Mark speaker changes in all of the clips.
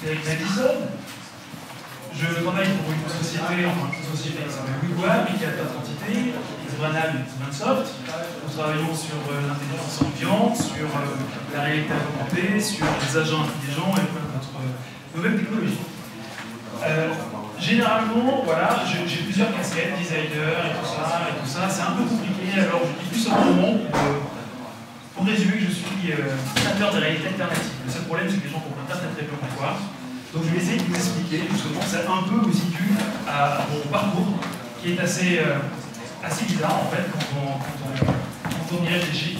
Speaker 1: Eric Madison. Je travaille pour une société qui s'appelle Wigwam, qui a 4 entités, Xbranal et Xbransoft. Nous travaillons sur l'intelligence ambiante, sur la réalité augmentée, sur les agents intelligents et plein d'autres nouvelles technologies. Généralement, voilà, j'ai plusieurs casquettes, designer et tout ça. C'est un peu compliqué, alors je dis plus simplement pour résumer que je suis créateur de réalité alternative. Le seul problème, c'est que les gens comprennent pas très bien pourquoi. Donc je vais essayer de vous expliquer, justement, c'est un peu aussi dû à mon parcours, qui est assez bizarre en fait, quand on y réfléchit.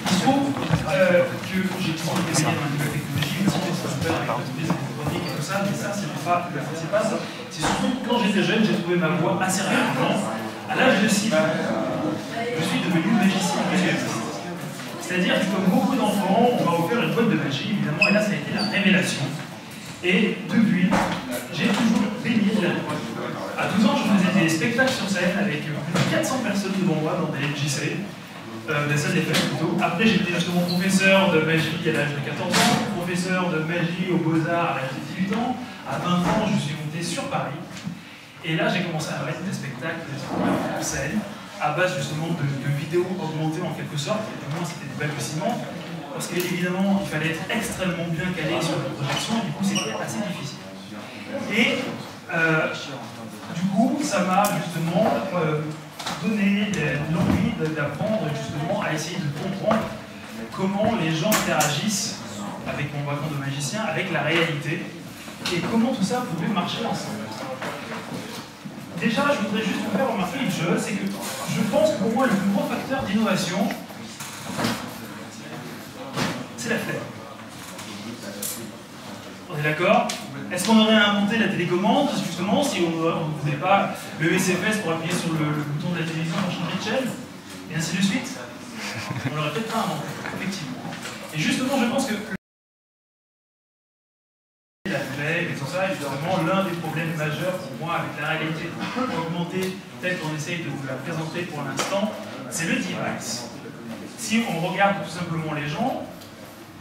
Speaker 1: Il se trouve que j'ai toujours été baigné dans la nouvelle technologie, mais c'est ce qu'on fait avec l'entreprise électronique et tout ça, mais ça, c'est pas ça. C'est surtout que quand j'étais jeune, j'ai trouvé ma voie assez rapidement. À l'âge de 6 ans, je suis devenu magicien visualiste. C'est-à-dire que comme beaucoup d'enfants, on m'a offert une boîte de magie, évidemment, et là, ça a été la révélation. Et depuis, j'ai toujours baigné là-dedans. À 12 ans, je faisais des spectacles sur scène avec plus de 400 personnes devant moi dans des LJC, des salles des fêtes plutôt. Après, j'étais justement professeur de magie à l'âge de 14 ans, professeur de magie aux Beaux-Arts à l'âge de 18 ans. À 20 ans, je suis monté sur Paris. Et là, j'ai commencé à mettre des spectacles sur scène, à base justement de vidéos augmentées en quelque sorte, et du moins c'était des balbutiements, parce qu'évidemment il fallait être extrêmement bien calé sur la projection, et du coup c'était assez difficile. Et du coup ça m'a justement donné l'envie d'apprendre justement à essayer de comprendre comment les gens interagissent avec mon background de magicien, avec la réalité, et comment tout ça pouvait marcher ensemble. Déjà, je voudrais juste vous faire remarquer une chose, c'est que je pense que pour moi, le plus gros facteur d'innovation, c'est la flemme. On est d'accord? Est-ce qu'on aurait inventé la télécommande, justement, si on ne faisait pas le SFS pour appuyer sur le bouton de la télévision pour changer de chaîne, et ainsi de suite? On l'aurait peut-être pas inventé, effectivement. Et justement, je pense que la flemme et tout ça est justement l'un des problèmes majeurs pour moi avec la réalité augmentée telle qu'on essaye de vous la présenter pour l'instant, c'est le device. Si on regarde tout simplement les gens,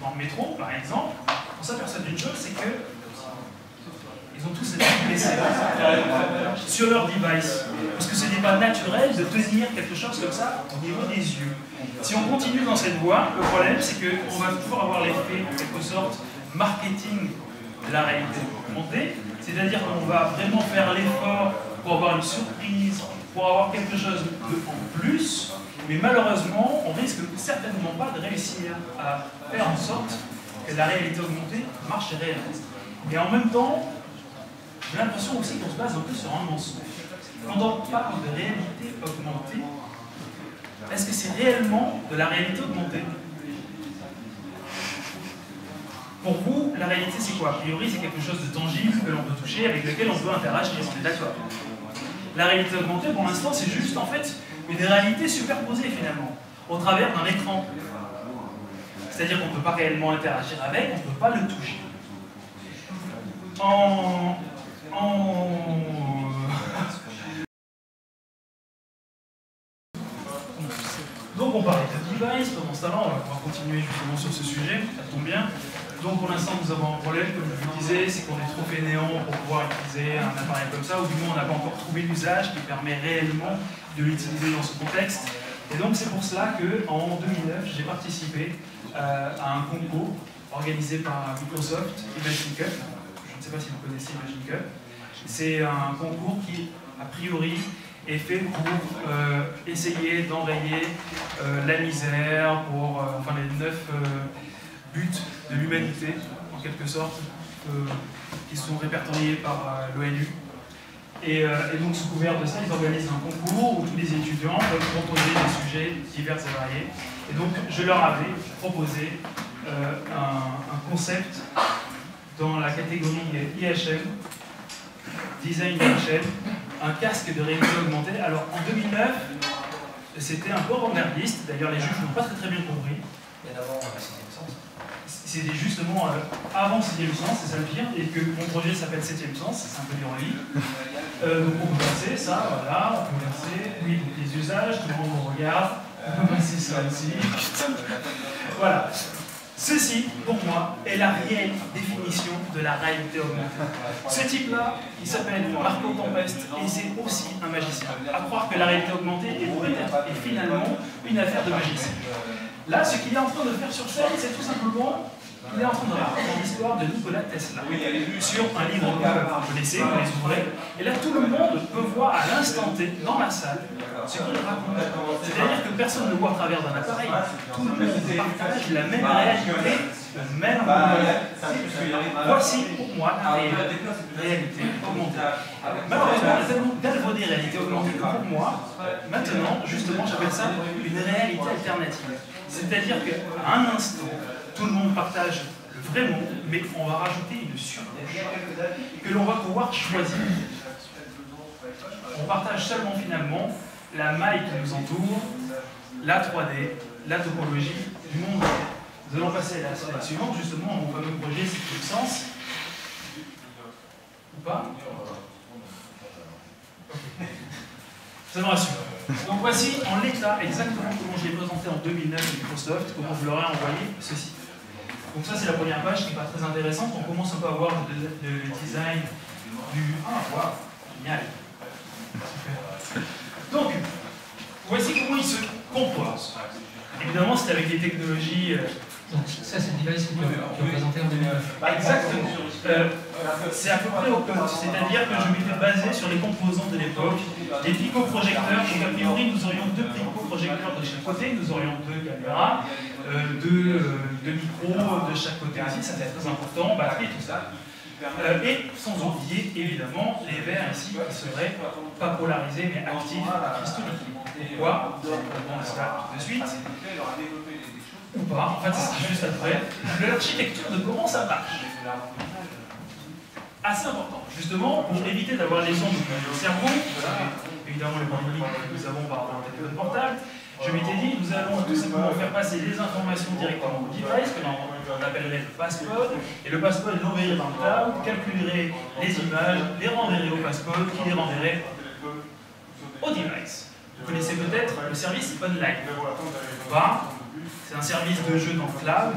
Speaker 1: dans le métro par exemple, on s'aperçoit d'une chose, c'est que ils ont tous été blessés sur leur device. Parce que ce n'est pas naturel de tenir quelque chose comme ça au niveau des yeux. Si on continue dans cette voie, le problème c'est qu'on va toujours avoir l'effet, en quelque sorte, marketing de la réalité augmentée, c'est-à-dire qu'on va vraiment faire l'effort pour avoir une surprise, pour avoir quelque chose en plus, mais malheureusement, on risque certainement pas de réussir à faire en sorte que la réalité augmentée marche réellement. Et en même temps, j'ai l'impression aussi qu'on se base un peu sur un mensonge. Quand on parle de réalité augmentée, est-ce que c'est réellement de la réalité augmentée? Pour vous, la réalité c'est quoi? A priori, c'est quelque chose de tangible que l'on peut toucher, avec lequel on peut interagir, on est d'accord. La réalité augmentée, pour l'instant, c'est juste en fait une réalité superposée finalement, au travers d'un écran. C'est-à-dire qu'on ne peut pas réellement interagir avec, on ne peut pas le toucher. Donc on parlait de device, pendant ce temps-là, on va pouvoir continuer justement sur ce sujet, ça tombe bien. Donc pour l'instant nous avons un problème, comme je vous le disais, c'est qu'on est trop fainéant pour pouvoir utiliser un appareil comme ça, ou du moins on n'a pas encore trouvé l'usage qui permet réellement de l'utiliser dans ce contexte. Et donc c'est pour cela qu'en 2009, j'ai participé à un concours organisé par Microsoft, Imagine Cup. Je ne sais pas si vous connaissez Imagine Cup. C'est un concours qui, a priori, est fait pour essayer d'enrayer la misère, pour enfin les 9 buts de l'humanité, en quelque sorte, qui sont répertoriés par l'ONU. Et donc, sous couvert de ça, ils organisent un concours où tous les étudiants peuvent proposer des sujets divers et variés. Et donc, je leur avais proposé un concept dans la catégorie IHM, Design IHM, un casque de réalité augmentée. Alors, en 2009, c'était un peu avant-gardiste. D'ailleurs, les juges n'ont pas très bien compris.
Speaker 2: Et d'abord,
Speaker 1: c'était justement avant 6e sens, c'est ça le pire, et que mon projet s'appelle 7e sens, c'est un peu l'ironie. Donc on peut passer ça, voilà, on peut passer, oui, les usages, tout le monde me regarde, on peut passer ça aussi. Voilà. Ceci Ceci, pour moi, est la réelle définition de la réalité augmentée. Ce type-là, il s'appelle Marco Tempest et c'est aussi un magicien. À croire que la réalité augmentée est finalement une affaire de magicien. Là, ce qu'il est en train de faire sur scène, c'est tout simplement qu'il est en train de raconter l'histoire de Nikola Tesla sur un livre que vous connaissez, vous les ouvrez, et là tout le monde peut voir à l'instant T, dans la salle, ce qu'il raconte. C'est-à-dire que personne ne voit à travers d'un appareil, tout le monde partage la même réalité, le même monde. Voici pour moi la réalité augmentée. Malheureusement, on a tellement galvaudé réalité augmentée que pour moi, maintenant, justement, j'appelle ça une réalité alternative. C'est-à-dire qu'à un instant, tout le monde partage le vrai monde, mais on va rajouter une surcouche que l'on va pouvoir choisir. On partage seulement finalement la maille qui nous entoure, la 3D, la topologie du monde. Nous allons passer à la slide suivante, justement, mon fameux projet Substance. Ou pas? Ça me rassure. Donc voici en l'état exactement comment je l'ai présenté en 2009 à Microsoft, comment je leur ai envoyé ceci. Donc ça c'est la première page qui n'est pas très intéressante, on commence un peu à voir le design du... Ah, waouh, génial. Super. Donc, voici comment il se compose. Évidemment c'est avec des technologies...
Speaker 2: Donc ça c'est le device que tu as présenté en 2009.
Speaker 1: Exactement. C'est à peu près au code, c'est-à-dire que je m'étais basé sur les composants de l'époque, des picoprojecteurs, donc a priori nous aurions deux picoprojecteurs de chaque côté, nous aurions deux caméras, deux micros de chaque côté aussi, ça c'est très important, batterie et tout ça. Et sans oublier évidemment les verres ici qui seraient pas polarisés mais actifs cristaux liquides. Pourquoi? On va ça tout de suite. Ou pas, en fait c'est ce qui est juste après, de l'architecture de comment ça marche. Assez important, justement, pour éviter d'avoir les ondes du cerveau, évidemment le bandit que nous avons par rapport au téléphone portable, je m'étais dit, nous allons tout simplement faire passer les informations directement au device, que l'on appellerait le passpod, et le passpod l'enverrait dans le cloud, calculerait les images, les renverrait au passpod, qui les renverrait au device. Vous connaissez peut-être le service online. C'est un service de jeu dans le cloud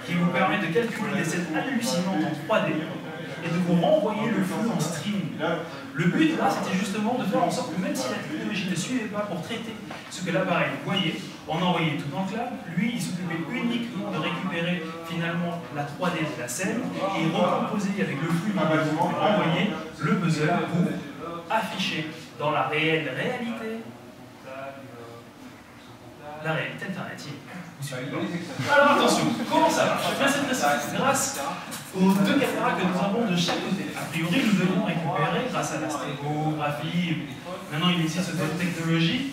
Speaker 1: qui vous permet de calculer des scènes hallucinantes en 3D et de vous renvoyer le flux en streaming. Le but là, c'était justement de faire en sorte que même si la technologie ne suivait pas pour traiter ce que l'appareil voyait, on envoyait tout dans le cloud. Lui, il s'occupait uniquement de récupérer finalement la 3D de la scène et recomposer avec le flux envoyer le puzzle pour afficher dans la réelle réalité la réalité alternative. Alors attention, comment ça marche? C'est grâce aux deux caméras que nous avons de chaque côté. A priori, nous devons récupérer, grâce à la stéréographie, maintenant il existe d'autres technologies,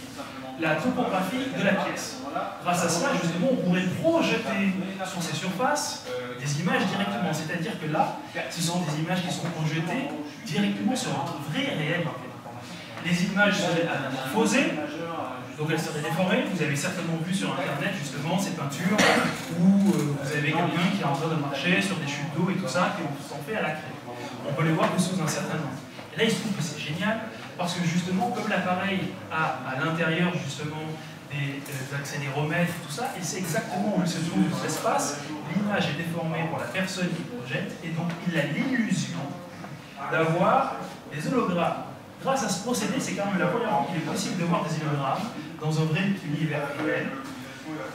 Speaker 1: la topographie de la pièce. Grâce à cela, justement, on pourrait projeter sur ces surfaces des images directement. C'est-à-dire que là, ce sont des images qui sont projetées directement sur notre vraie réalité. Les images seraient anamorphosées, donc elles seraient déformées. Vous avez certainement vu sur internet justement ces peintures où vous avez quelqu'un qui est en train de marcher sur des chutes d'eau et tout ça, qui sont faits à la craie. On peut les voir que sous un certain angle. Et là il se trouve que c'est génial parce que justement comme l'appareil a à l'intérieur justement des accéléromètres et tout ça, il sait exactement où il se trouve dans l'espace, l'image est déformée pour la personne qui projette et donc il a l'illusion d'avoir des hologrammes. Grâce à ce procédé, c'est quand même la première fois qu'il est possible de voir des hologrammes dans un vrai univers réel,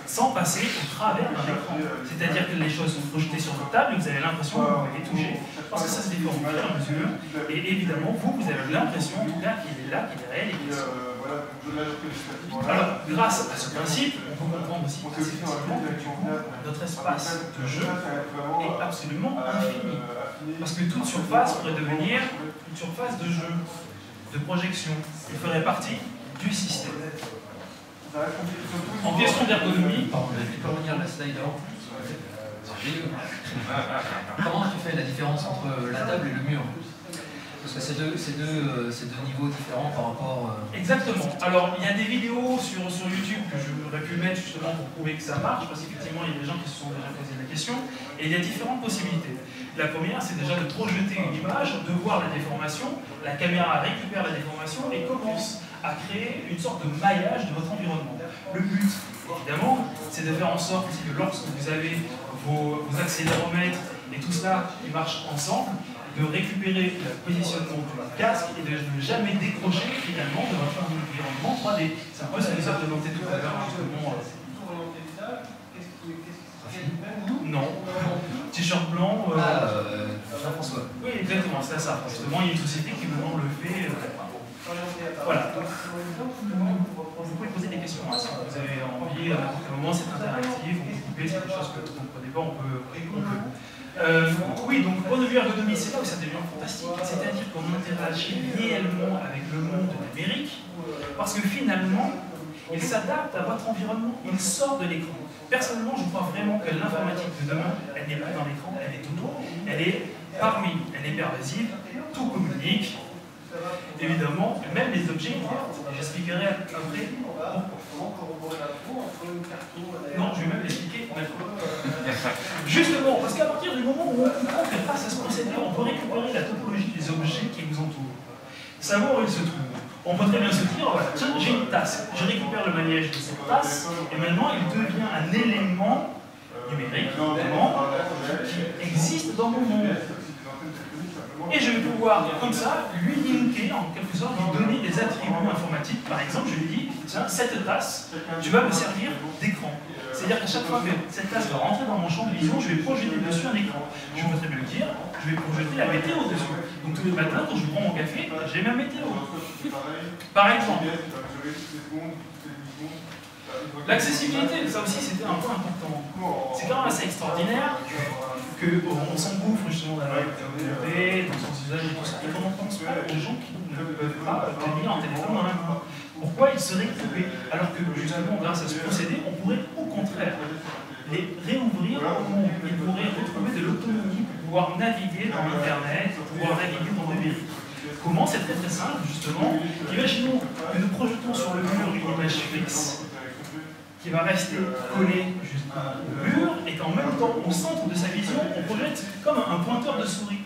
Speaker 1: sans passer au travers d'un écran. C'est-à-dire que les choses sont projetées sur votre table et vous avez l'impression que vous pouvez les toucher, parce que ça se déforme au fur et à mesure, et évidemment, vous avez l'impression, en tout cas, qu'il est là, qu'il est réel et qu'il est Alors, grâce à ce principe, on peut comprendre aussi effectivement que du coup, notre espace de jeu est absolument infini. Parce que toute surface pourrait devenir une surface de jeu, de projection. Il ferait partie du système. En question d'ergonomie,
Speaker 2: Tu peux revenir la slide avant. Comment tu fais la différence entre la table et le mur? Parce que c'est deux niveaux différents par rapport...
Speaker 1: Exactement. Alors, il y a des vidéos sur YouTube que j'aurais pu mettre justement pour prouver que ça marche, parce qu'effectivement, il y a des gens qui se sont déjà posé la question, et il y a différentes possibilités. La première, c'est déjà de projeter une image, de voir la déformation, la caméra récupère la déformation et commence à créer une sorte de maillage de votre environnement. Le but, évidemment, c'est de faire en sorte que lorsque vous avez vos accéléromètres et tout cela qui marche ensemble, de récupérer le positionnement du casque et de ne jamais décrocher finalement de votre environnement 3D. C'est un peu ce que nous a présenté tout à l'heure, justement. Non. T-shirt blanc.
Speaker 2: Jean-François.
Speaker 1: Oui, exactement, c'est ça. Justement, il y a une société qui maintenant le fait. Voilà. Vous pouvez poser des questions hein, si vous avez envie. À n'importe quel moment, c'est interactif. Vous pouvez couper, c'est des choses que vous ne comprenez pas, on peut. Oui, donc point de vue ergonomie, c'est là où ça devient fantastique. C'est-à-dire qu'on interagit réellement avec le monde numérique, parce que finalement, il s'adapte à votre environnement, il sort de l'écran. Personnellement, je crois vraiment que l'informatique de demain, elle n'est plus dans l'écran, elle est autour, elle est parmi nous, elle est pervasive, tout communique. Évidemment, même les objets internes. J'expliquerai après pourquoi. Non, je vais même l'expliquer maintenant. Justement, parce qu'à partir du moment où on comprend que grâce à ce procédé, on peut récupérer la topologie des objets qui vous entourent, savoir où ils se trouvent. On peut très bien se dire, voilà, tiens, j'ai une tasse, je récupère le manège de cette tasse, et maintenant il devient un élément numérique, évidemment, qui existe dans mon monde. Et je vais pouvoir, comme ça, lui linker, en quelque sorte, lui donner des attributs informatiques. Par exemple, je lui dis, tiens, cette tasse, tu vas me servir d'écran. C'est-à-dire qu'à chaque fois que cette tasse va rentrer dans mon champ de vision, je vais projeter dessus un écran. Je peux très bien le dire, je vais projeter la météo dessus. Donc tous les matins, quand je prends mon café, j'ai ma météo. Par exemple. L'accessibilité, ça aussi c'était un point important. C'est quand même assez extraordinaire qu'on s'engouffre justement dans la communauté, dans son usage et tout ça, et qu'on ne pense pas aux gens qui ne peuvent pas tenir un téléphone dans la main. Pourquoi ils seraient coupés? Alors que justement, grâce à ce procédé, on pourrait au contraire les réouvrir au monde. Ils pourraient retrouver de l'autonomie pour pouvoir naviguer dans l'Internet, pour pouvoir naviguer dans le numérique. Comment? C'est très très simple, justement. Imaginons que nous projetons sur le mur une image fixe qui va rester collée jusqu'au mur et qu'en même temps, au centre de sa vision, on projette comme un pointeur de souris.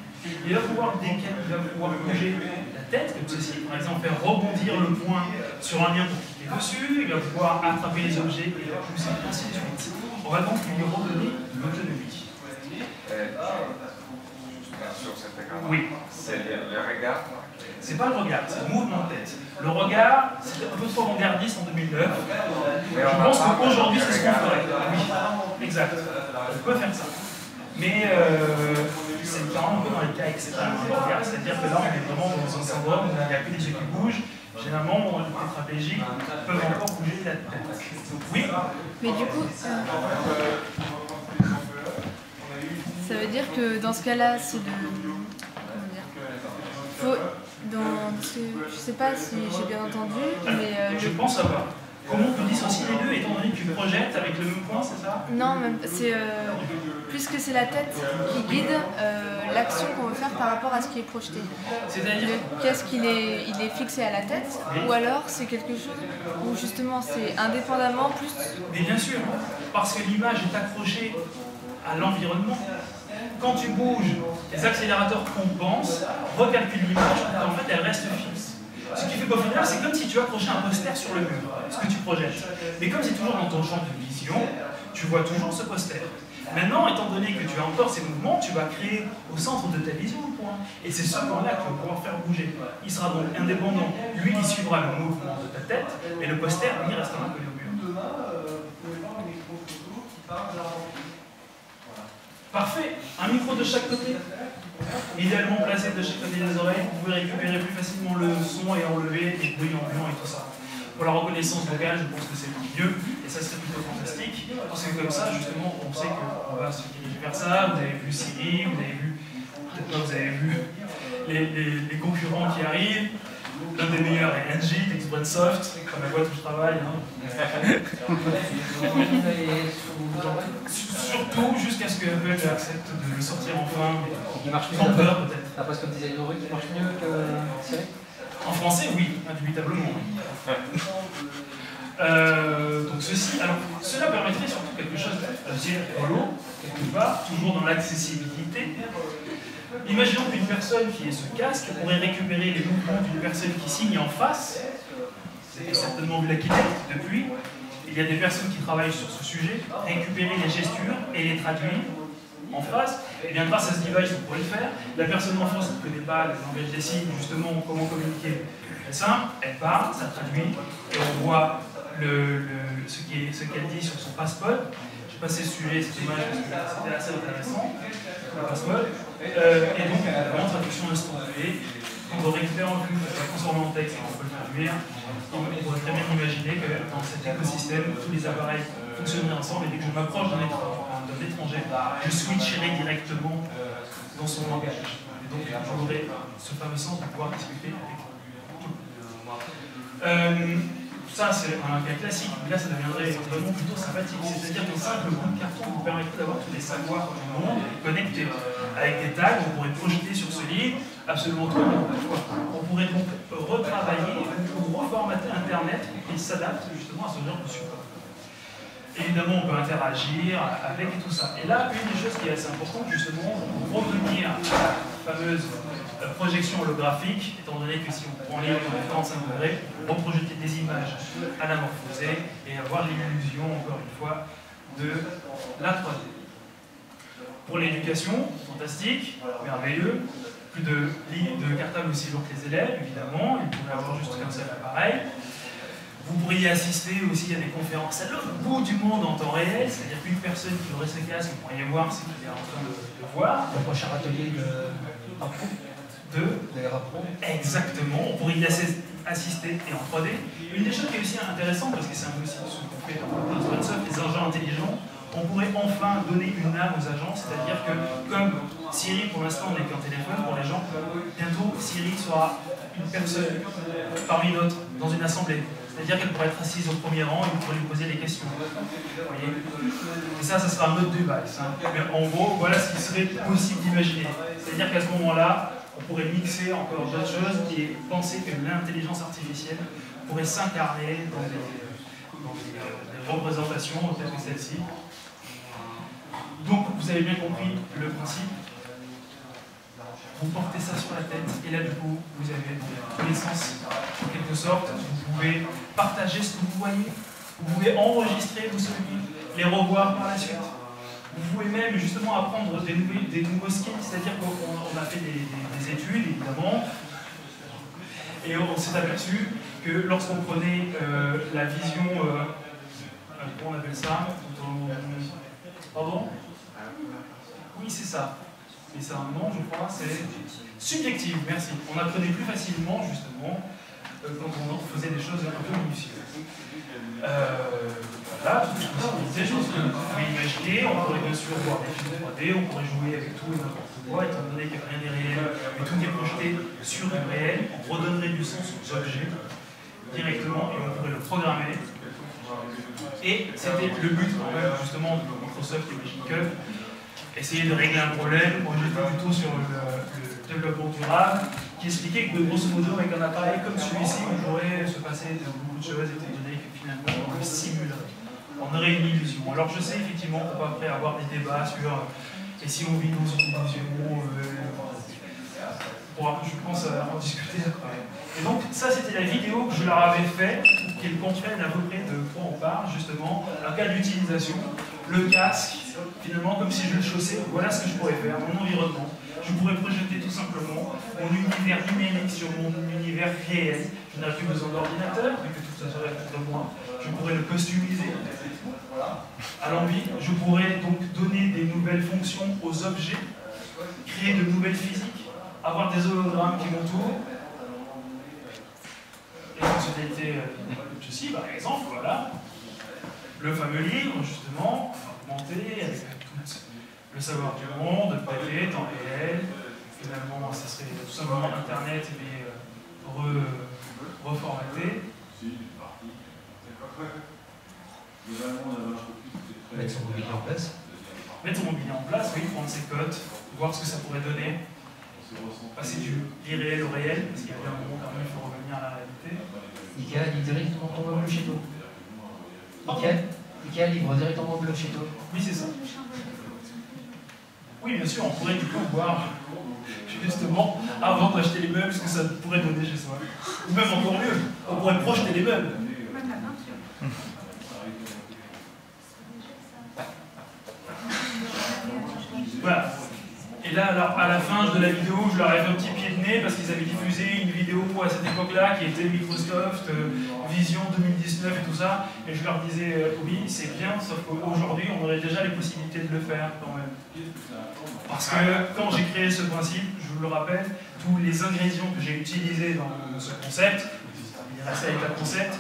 Speaker 1: Il va pouvoir bouger la tête, comme ceci, par exemple, faire rebondir le point sur un lien pour cliquer dessus, il va pouvoir attraper les objets et les pousser, ainsi de suite. On va donc lui redonner de l'autonomie. Oui.
Speaker 3: C'est le regard.
Speaker 1: C'est pas le regard, c'est le mouvement de tête. Le regard, c'était un peu trop avant-gardiste en 2009. Je pense qu'aujourd'hui, c'est ce qu'on ferait. Oui, exact. On peut faire ça. Mais c'est carrément un peu dans les cas extrêmes. C'est-à-dire que là, on est vraiment dans un syndrome où il n'y a que des yeux qui bougent. Généralement, les tétraplégiques peuvent encore bouger la tête. Oui.
Speaker 4: Mais du coup, ça veut dire que dans ce cas-là, c'est de... Comment dire, faut... je sais pas si j'ai bien entendu, mais...
Speaker 1: Je pense savoir. Comment on peut dissocier les deux, étant donné que tu projettes avec le même point, c'est ça?
Speaker 4: Non, c'est puisque c'est la tête qui guide l'action qu'on veut faire par rapport à ce qui est projeté.
Speaker 1: C'est-à-dire
Speaker 4: qu'est-ce qu'il est, il est fixé à la tête, ou alors c'est quelque chose où justement c'est indépendamment plus...
Speaker 1: Mais bien sûr, parce que l'image est accrochée à l'environnement. Quand tu bouges, les accélérateurs compensent, recalculent l'image, en fait elle reste fixe. Ce qui fait qu'au final, c'est comme si tu accrochais un poster sur le mur, ce que tu projettes. Mais comme c'est toujours dans ton champ de vision, tu vois toujours ce poster. Maintenant, étant donné que tu as encore ces mouvements, tu vas créer au centre de ta vision un point. Et c'est ce point-là que tu vas pouvoir faire bouger. Il sera donc indépendant. Lui, il suivra le mouvement de ta tête, et le poster, lui, restera collé au mur. Parfait. Un micro de chaque côté. Idéalement placé de chaque côté des oreilles, vous pouvez récupérer plus facilement le son et enlever les bruits ambiants et tout ça. Pour la reconnaissance vocale, je pense que c'est mieux, et ça serait plutôt fantastique, parce que comme ça, justement, on sait qu'on va se diriger vers ça. Vous avez vu Siri, vous avez vu, peut-être pas vous avez vu les concurrents qui arrivent. L'un des meilleurs est NG, d'Expresssoft, comme la boîte où je travaille. Surtout jusqu'à ce que Apple accepte de le sortir enfin.
Speaker 2: Il marche mieux.
Speaker 1: Sans peur peut-être.
Speaker 2: T'as presque comme disait Yorick, il marche mieux que Siri.
Speaker 1: En français, oui, indubitablement. Donc ceci, alors cela permettrait surtout quelque chose d'assez rigolo, quelque part, toujours dans l'accessibilité. Imaginons qu'une personne qui ait ce casque pourrait récupérer les mouvements d'une personne qui signe en face. Vous avez certainement vu la Kinect depuis. Il y a des personnes qui travaillent sur ce sujet, récupérer les gestures et les traduire en phrases. Et bien grâce à ce device, on pourrait le faire. La personne en France qui ne connaît pas le langage des signes, justement, comment communiquer, c'est simple, elle parle, ça traduit, et on voit ce qu'elle dit sur son passeport. J'ai passé ce sujet, cette image, parce que c'était assez intéressant, le passeport. Et donc, en traduction instantanée, quand on récupère en flux, on va transformer en texte et on peut le traduire, on pourrait très bien imaginer que dans cet écosystème, tous les appareils fonctionneraient ensemble, et dès que je m'approche d'un étranger, je switcherai directement dans son langage. Et donc, j'aurai ce fameux sens de pouvoir discuter avec tout le monde. Ça, c'est un cas classique, mais là, ça deviendrait vraiment plutôt sympathique. C'est-à-dire qu'un simple bout de carton vous permettrait d'avoir tous les savoirs du monde connectés avec des tags. On pourrait projeter sur ce livre absolument tout. On pourrait donc retravailler ou reformater Internet pour qu'il s'adapte justement à ce genre de support. Évidemment, on peut interagir avec et tout ça. Et là, une des choses qui est assez importante, justement, pour revenir à la fameuse projection holographique, étant donné que si on prend les 45 degrés, on peut reprojeter des images anamorphosées et avoir l'illusion, encore une fois, de la 3D. Pour l'éducation, fantastique, merveilleux, plus de lignes de cartable aussi lourd que les élèves, évidemment, ils pourraient avoir juste comme ça l'appareil. Vous pourriez assister aussi à des conférences à l'autre bout du monde en temps réel, c'est-à-dire qu'une personne qui aurait ce casque, vous pourriez voir ce qu'il est en train de voir.
Speaker 2: Le prochain atelier de l'ERA Pro.
Speaker 1: Exactement, on pourrait y assister et en 3D. Une des choses qui est aussi intéressante, parce que c'est un peu aussi ce qu'on fait dans Microsoft, les agents intelligents, on pourrait enfin donner une âme aux agents, c'est-à-dire que comme Siri pour l'instant n'est qu'un téléphone pour les gens, bientôt Siri sera une personne parmi d'autres dans une assemblée. C'est-à-dire qu'elle pourrait être assise au premier rang et vous pourrez lui poser des questions. Vous voyez ? Et ça sera un autre device. Hein. Mais en gros, voilà ce qui serait possible d'imaginer. C'est-à-dire qu'à ce moment-là, on pourrait mixer encore d'autres choses et penser que l'intelligence artificielle pourrait s'incarner dans des représentations telles que celle-ci. Donc, vous avez bien compris le principe. Vous portez ça sur la tête et là, du coup, vous avez tous les sens, en quelque sorte. Vous pouvez partager ce que vous voyez. Vous pouvez enregistrer vos souvenirs, les revoir par la suite. Vous pouvez même justement apprendre des nouveaux skills, c'est-à-dire qu'on a fait des études, évidemment, et on s'est aperçu que lorsqu'on prenait la vision, comment on appelle ça? Pardon? Oui, c'est ça. Et c'est un nom, je crois, c'est subjective, merci. On apprenait plus facilement, justement, quand on faisait des choses un peu minutieuses. Voilà, c'est des choses que vous pouvez imaginer, on pourrait bien sûr voir des films 3D, on pourrait jouer avec tout et n'importe quoi, étant donné qu'il n'y a rien de réel, mais tout est projeté sur du réel, on redonnerait du sens aux objets directement et on pourrait le programmer. Et c'était le but quand même, justement, de Microsoft et Magic Cube, essayer de régler un problème, on était plutôt sur le développement durable, qui expliquait que grosso modo, avec un appareil comme celui-ci, on pourrait se passer de beaucoup de choses, étant donné que finalement, on le simulerait. On aurait une illusion. Alors je sais effectivement qu'on peut après avoir des débats sur et si on vit dans une illusion, je pense en discuter après. Et donc ça c'était la vidéo que je leur avais faite pour qu'ils comprennent à peu près de quoi on parle, justement, un cas d'utilisation, le casque, finalement comme si je le chaussais, voilà ce que je pourrais faire, mon environnement. Je pourrais projeter tout simplement mon univers numérique sur mon univers réel. Je n'aurais plus besoin d'ordinateur, vu que tout ça serait autour de moi. Je pourrais le customiser à l'envie. Je pourrais donc donner des nouvelles fonctions aux objets, créer de nouvelles physiques, avoir des hologrammes qui m'entourent. Et donc c'était ceci, par exemple, voilà. Le fameux livre, justement, augmenté avec tout le savoir du monde, le papier, temps réel. Finalement, ça serait tout simplement Internet, mais reformaté.
Speaker 2: Mettre son mobilier en place.
Speaker 1: Mettre son mobilier en place, oui, prendre ses cotes, voir ce que ça pourrait donner. Passer du irréel au réel, parce qu'il y a bien un moment quand même, il faut revenir à la réalité.
Speaker 2: Ikea livre directement ton meuble chez toi. Ikea livre directement ton meuble chez toi.
Speaker 1: Oui, c'est ça. Oui, bien sûr, on pourrait du coup voir justement avant d'acheter les meubles ce que ça pourrait donner chez soi. Ou même encore mieux, on pourrait projeter les meubles. Voilà. Et là, alors, à la fin de la vidéo, je leur ai fait un petit pied de nez parce qu'ils avaient diffusé une vidéo à cette époque-là qui était Microsoft, Vision 2019 et tout ça. Et je leur disais, oui, c'est bien, sauf qu'aujourd'hui, on aurait déjà les possibilités de le faire quand même. Parce que quand j'ai créé ce principe, je vous le rappelle, tous les ingrédients que j'ai utilisés dans ce concept, il est resté avec la concept,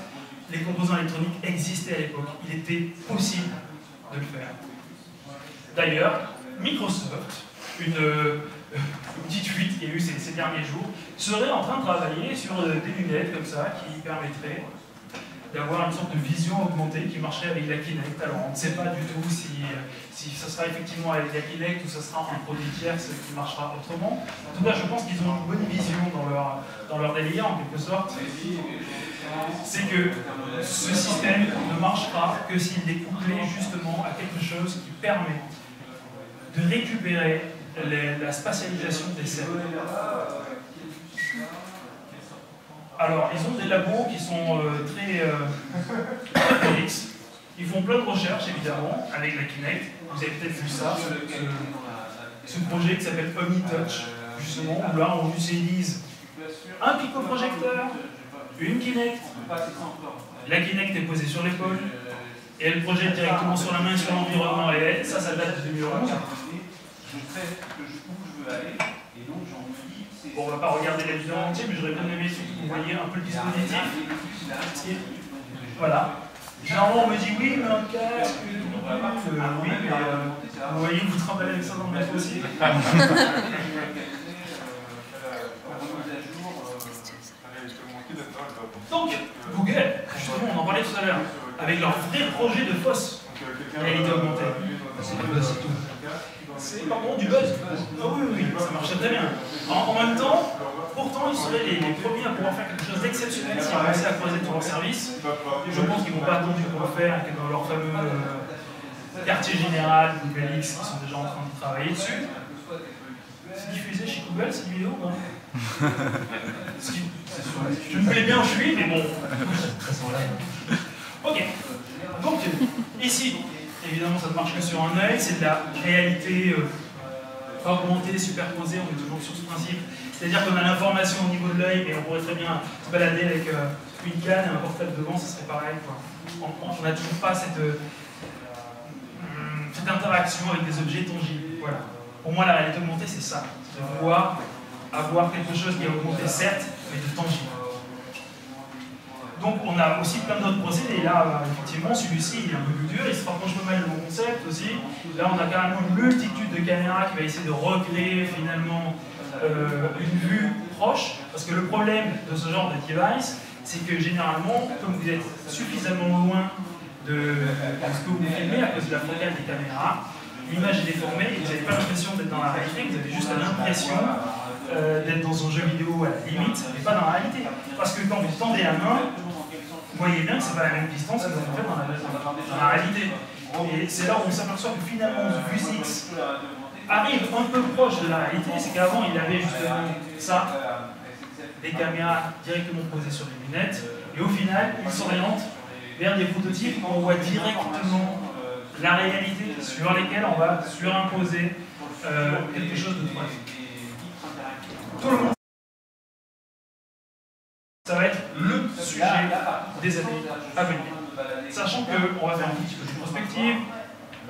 Speaker 1: les composants électroniques existaient à l'époque. Il était possible de le faire. D'ailleurs, Microsoft, une petite fuite qu'il y a eu ces derniers jours, serait en train de travailler sur des lunettes comme ça qui permettraient d'avoir une sorte de vision augmentée qui marcherait avec la Kinect. Alors on ne sait pas du tout si ça sera effectivement avec la Kinect ou ça sera un produit tierce qui marchera autrement. En tout cas, je pense qu'ils ont une bonne vision dans leur délire en quelque sorte. C'est que ce système ne marchera que s'il est couplé justement à quelque chose qui permet de récupérer la spatialisation des cellules. Alors, ils ont des labos qui sont très complexes. Ils font plein de recherches, évidemment, avec la Kinect. Vous avez peut-être vu ça, ce projet qui s'appelle OmniTouch, justement, où là, on utilise un picoprojecteur, une Kinect. La Kinect est posée sur l'épaule, et elle projette directement sur la main et sur l'environnement réel. Ça date de 2011. Bon, on ne va pas regarder la vidéo entière, mais j'aurais bien aimé que vous voyez un peu le dispositif. Voilà. Généralement, on me dit oui, mais un casque, oui, mais vous voyez, vous travaillez avec ça dans le métro aussi. Donc, Google, justement, on en parlait tout à l'heure, avec leur vrai projet de fausse réalité augmentée. C'est du buzz, c'est tout. C'est pardon, du buzz. Ah oui, ça marchait très bien. En même temps, pourtant, ils seraient les premiers à pouvoir faire quelque chose d'exceptionnel s'ils commençaient à croiser tous leurs services. Et je pense qu'ils ne vont pas attendre pour le faire, que dans leur fameux quartier général, Google X, qui sont déjà en train de travailler dessus. C'est diffusé chez Google cette vidéo, non? Je me plais bien où je suis, mais bon. Ok. Donc, ici, évidemment, ça ne marche que sur un œil, c'est de la réalité augmentée, superposée, on est toujours sur ce principe. C'est-à-dire qu'on a l'information au niveau de l'œil, mais on pourrait très bien se balader avec une canne et un portable devant, ça serait pareil, quoi. On n'a toujours pas cette interaction avec des objets tangibles. Voilà. Pour moi, la réalité augmentée, c'est ça. C'est de pouvoir avoir quelque chose qui est augmenté, certes, mais de tangible. Donc on a aussi plein d'autres procédés. Là, effectivement, celui-ci il est un peu plus dur, il se rapproche pas mal de mon concept aussi. Là, on a carrément une multitude de caméras qui va essayer de recréer finalement une vue proche. Parce que le problème de ce genre de device, c'est que généralement, comme vous êtes suffisamment loin de ce que vous filmez à cause de la focale des caméras, l'image est déformée et vous n'avez pas l'impression d'être dans la réalité, vous avez juste l'impression d'être dans un jeu vidéo à la limite, mais pas dans la réalité. Parce que quand vous tendez la main, vous voyez bien que ce n'est pas la même distance que vous faites dans la réalité. Et c'est là où on s'aperçoit que finalement, VUSX arrive un peu proche de la réalité, c'est qu'avant il avait justement ça, des caméras directement posées sur les lunettes, et au final, il s'oriente vers des prototypes où on voit directement la réalité sur lesquelles on va surimposer quelque chose de 3D. Tout le monde, ça va être le sujet des années à venir. Sachant qu'on va faire un petit peu de prospective,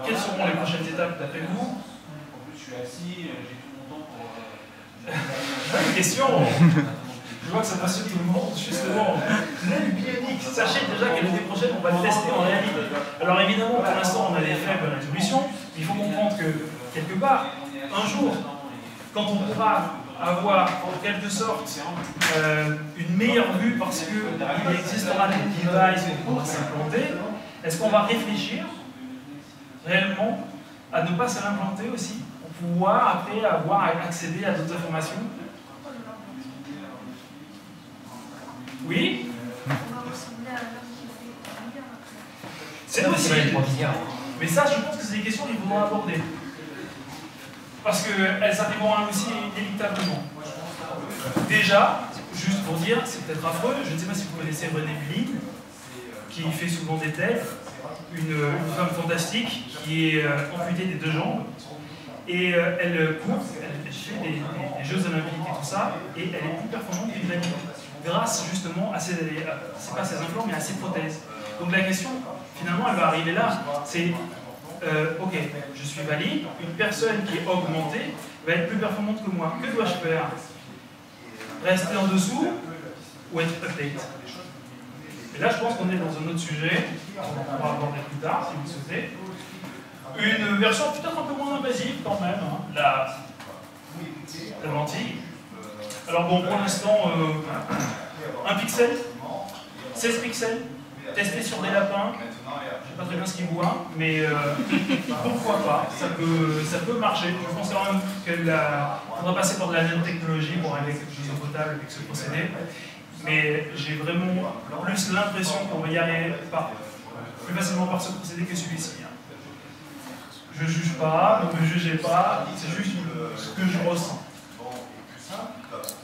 Speaker 1: quelles seront les prochaines étapes d'après vous? Bonne question. Je vois que ça passionne tout le monde, justement. L'aile bionique, sachez déjà que l'année prochaine, on va le tester en réalité. Alors évidemment, pour l'instant, on a des faibles résolutions, mais il faut comprendre que, quelque part, un jour, quand on pourra avoir en quelque sorte une meilleure vue parce qu'il existera des devices pour pouvoir s'implanter, est-ce qu'on va réfléchir réellement à ne pas se l'implanter aussi pour pouvoir après avoir accédé à d'autres informations? Oui? C'est possible. Mais ça, je pense que c'est des questions qu'il faudra aborder. Parce qu'elles arriveront aussi inéluctablement. Déjà, juste pour dire, c'est peut-être affreux, je ne sais pas si vous connaissez René Muline, qui fait souvent des TED, une femme fantastique qui est amputée des deux jambes Et elle court, elle fait des Jeux Olympiques et tout ça, et elle est plus performante qu'une valide, grâce justement à c'est pas ses implants, mais à ses prothèses. Donc la question, finalement, elle va arriver là, c'est, ok, je suis valide, une personne qui est augmentée va être plus performante que moi. Que dois-je faire? Rester en dessous ou être update? Et là, je pense qu'on est dans un autre sujet, on va aborder plus tard, si vous le souhaitez. Une version peut-être un peu moins invasive quand même, hein, la lentille. Alors bon, pour l'instant, 1 pixel, 16 pixels, testé sur des lapins, je ne sais pas très bien ce qu'ils voient, mais pourquoi pas, ça peut marcher. Je pense quand même qu'il faudra passer par de la nanotechnologie pour arriver à quelque chose de potable avec ce procédé. Mais j'ai vraiment plus l'impression qu'on va y arriver plus facilement par ce procédé que celui-ci. Je ne juge pas, ne me jugez pas, c'est juste ce que je ressens.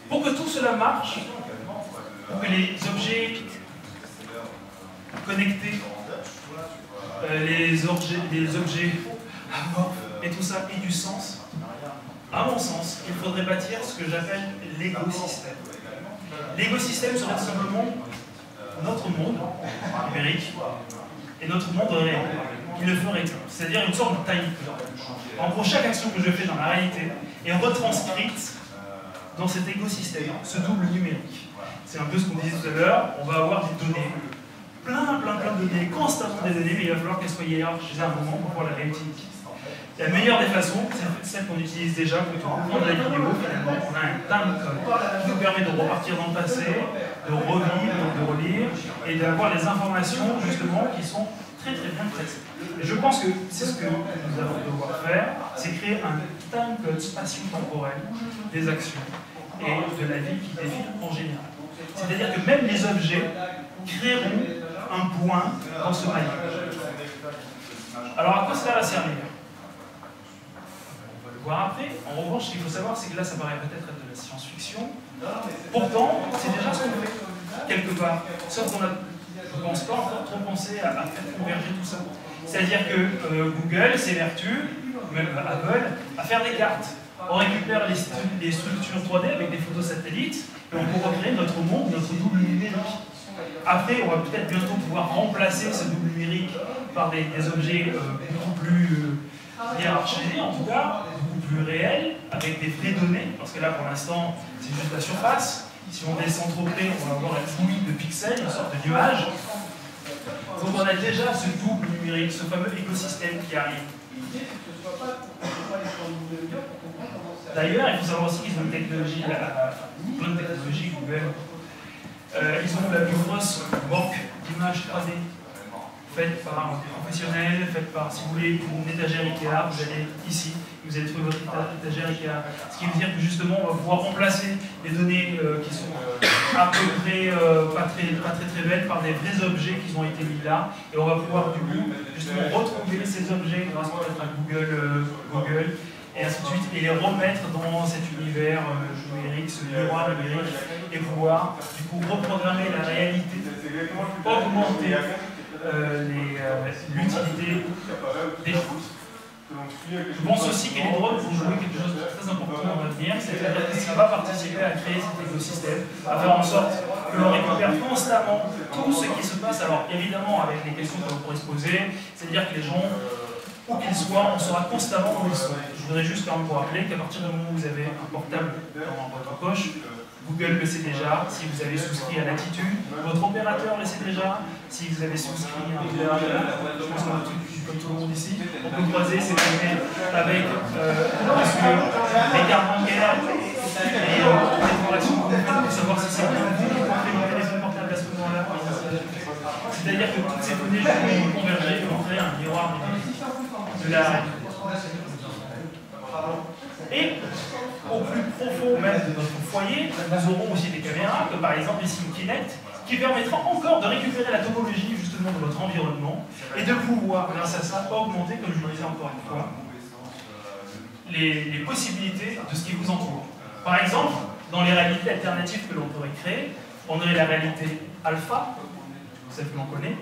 Speaker 1: Pour que tout cela marche, pour que les objets connectés, les objets amorphes et tout ça aient du sens, à mon sens, il faudrait bâtir ce que j'appelle l'écosystème. L'écosystème serait tout simplement notre monde numérique et notre monde réel, qui le ferait, c'est-à-dire une sorte de time code. En gros, chaque action que je fais dans la réalité est retranscrite dans cet écosystème, ce double numérique. C'est un peu ce qu'on disait tout à l'heure, on va avoir des données, plein de données, constamment des données, mais il va falloir qu'elles soient hiérarchisées à un moment pour pouvoir la réutiliser. La meilleure des façons, c'est celle qu'on utilise déjà pour prendre la vidéo, finalement. On a un time code qui nous permet de repartir dans le passé, de revivre, de relire, et d'avoir les informations, justement, qui sont très bien tracées. Et je pense que c'est ce que nous allons devoir faire, c'est créer un time code spatio-temporel des actions et de la vie qui défile en général. C'est-à-dire que même les objets créeront un point dans ce maillage. Alors à quoi cela va servir? Voir après. En revanche, ce qu'il faut savoir, c'est que là, ça paraît peut-être être de la science-fiction. Pourtant, c'est déjà ce qu'on fait, quelque part. Sauf qu'on a, je ne pense pas encore trop pensé à faire converger tout ça. C'est-à-dire que Google s'évertue, même Apple, à faire des cartes. On récupère les structures 3D avec des photos satellites, et on pourra créer notre monde, notre double numérique. Après, on va peut-être bientôt pouvoir remplacer ce double numérique par des objets beaucoup plus hiérarchisés, en tout cas, plus réel, avec des vraies données, parce que là pour l'instant c'est juste la surface. Si on descend trop près, on va avoir une bouillie de pixels, une sorte de nuage. Donc on a déjà ce double numérique, ce fameux écosystème qui arrive. D'ailleurs, il faut savoir aussi qu'ils ont une technologie, plein de technologies Google. Ils ont la plus grosse banque d'images 3D faite par un professionnel, faite par, si vous voulez, une étagère Ikea, vous allez ici, vous allez trouver votre étagère Ikea. Ce qui veut dire que justement, on va pouvoir remplacer les données qui sont à peu près pas très belles par des vrais objets qui ont été mis là. Et on va pouvoir du coup, justement, retrouver ces objets grâce peut-être à Google, et ainsi de suite, et les remettre dans cet univers numérique, ce miroir numérique, et pouvoir du coup reprogrammer la réalité, augmenter l'utilité des choses. Je pense aussi que les drones vont jouer quelque chose de très important dans l'avenir, c'est-à-dire que ça va participer à créer cet écosystème, à faire en sorte que l'on récupère constamment tout ce qui se passe. Alors évidemment avec les questions que l'on pourrait se poser, c'est-à-dire que les gens, où qu'ils soient, on saura constamment où ils sont. Je voudrais juste quand même vous rappeler qu'à partir du moment où vous avez un portable dans votre poche, Google le sait déjà, si vous avez souscrit à Latitude, votre opérateur le sait déjà, si vous avez souscrit à un opérateur, je pense qu'on a comme tout le monde ici, on peut croiser ces données avec les cartes bancaires et les transactions que vous faites pour savoir si c'est vous qui portez votre téléphone portable à ce moment-là. C'est-à-dire que toutes ces données vont converger et vont créer un miroir de la réalité. Et au plus profond même de notre foyer, nous aurons aussi des caméras, comme par exemple ici une Kinect, qui permettra encore de récupérer la topologie justement de votre environnement et de pouvoir, grâce à ça, augmenter, comme je vous le disais encore une fois, les possibilités de ce qui vous entoure. Par exemple, dans les réalités alternatives que l'on pourrait créer, on aurait la réalité alpha, celle que l'on connaît,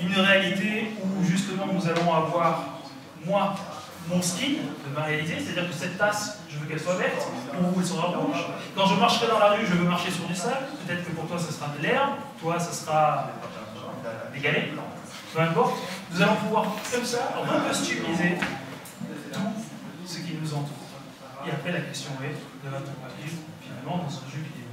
Speaker 1: une réalité où justement nous allons avoir, moi, mon skin de ma réalité, c'est-à-dire que cette tasse, je veux qu'elle soit verte, pour vous elle sera rouge. Quand je marcherai dans la rue, je veux marcher sur du sable, peut-être que pour toi ça sera de l'herbe, toi ça sera des galets, peu importe. Nous allons pouvoir comme ça recustomiser tout ce qui nous entoure. Et après la question est, de va-t-on vivre finalement dans un jeu vidéo?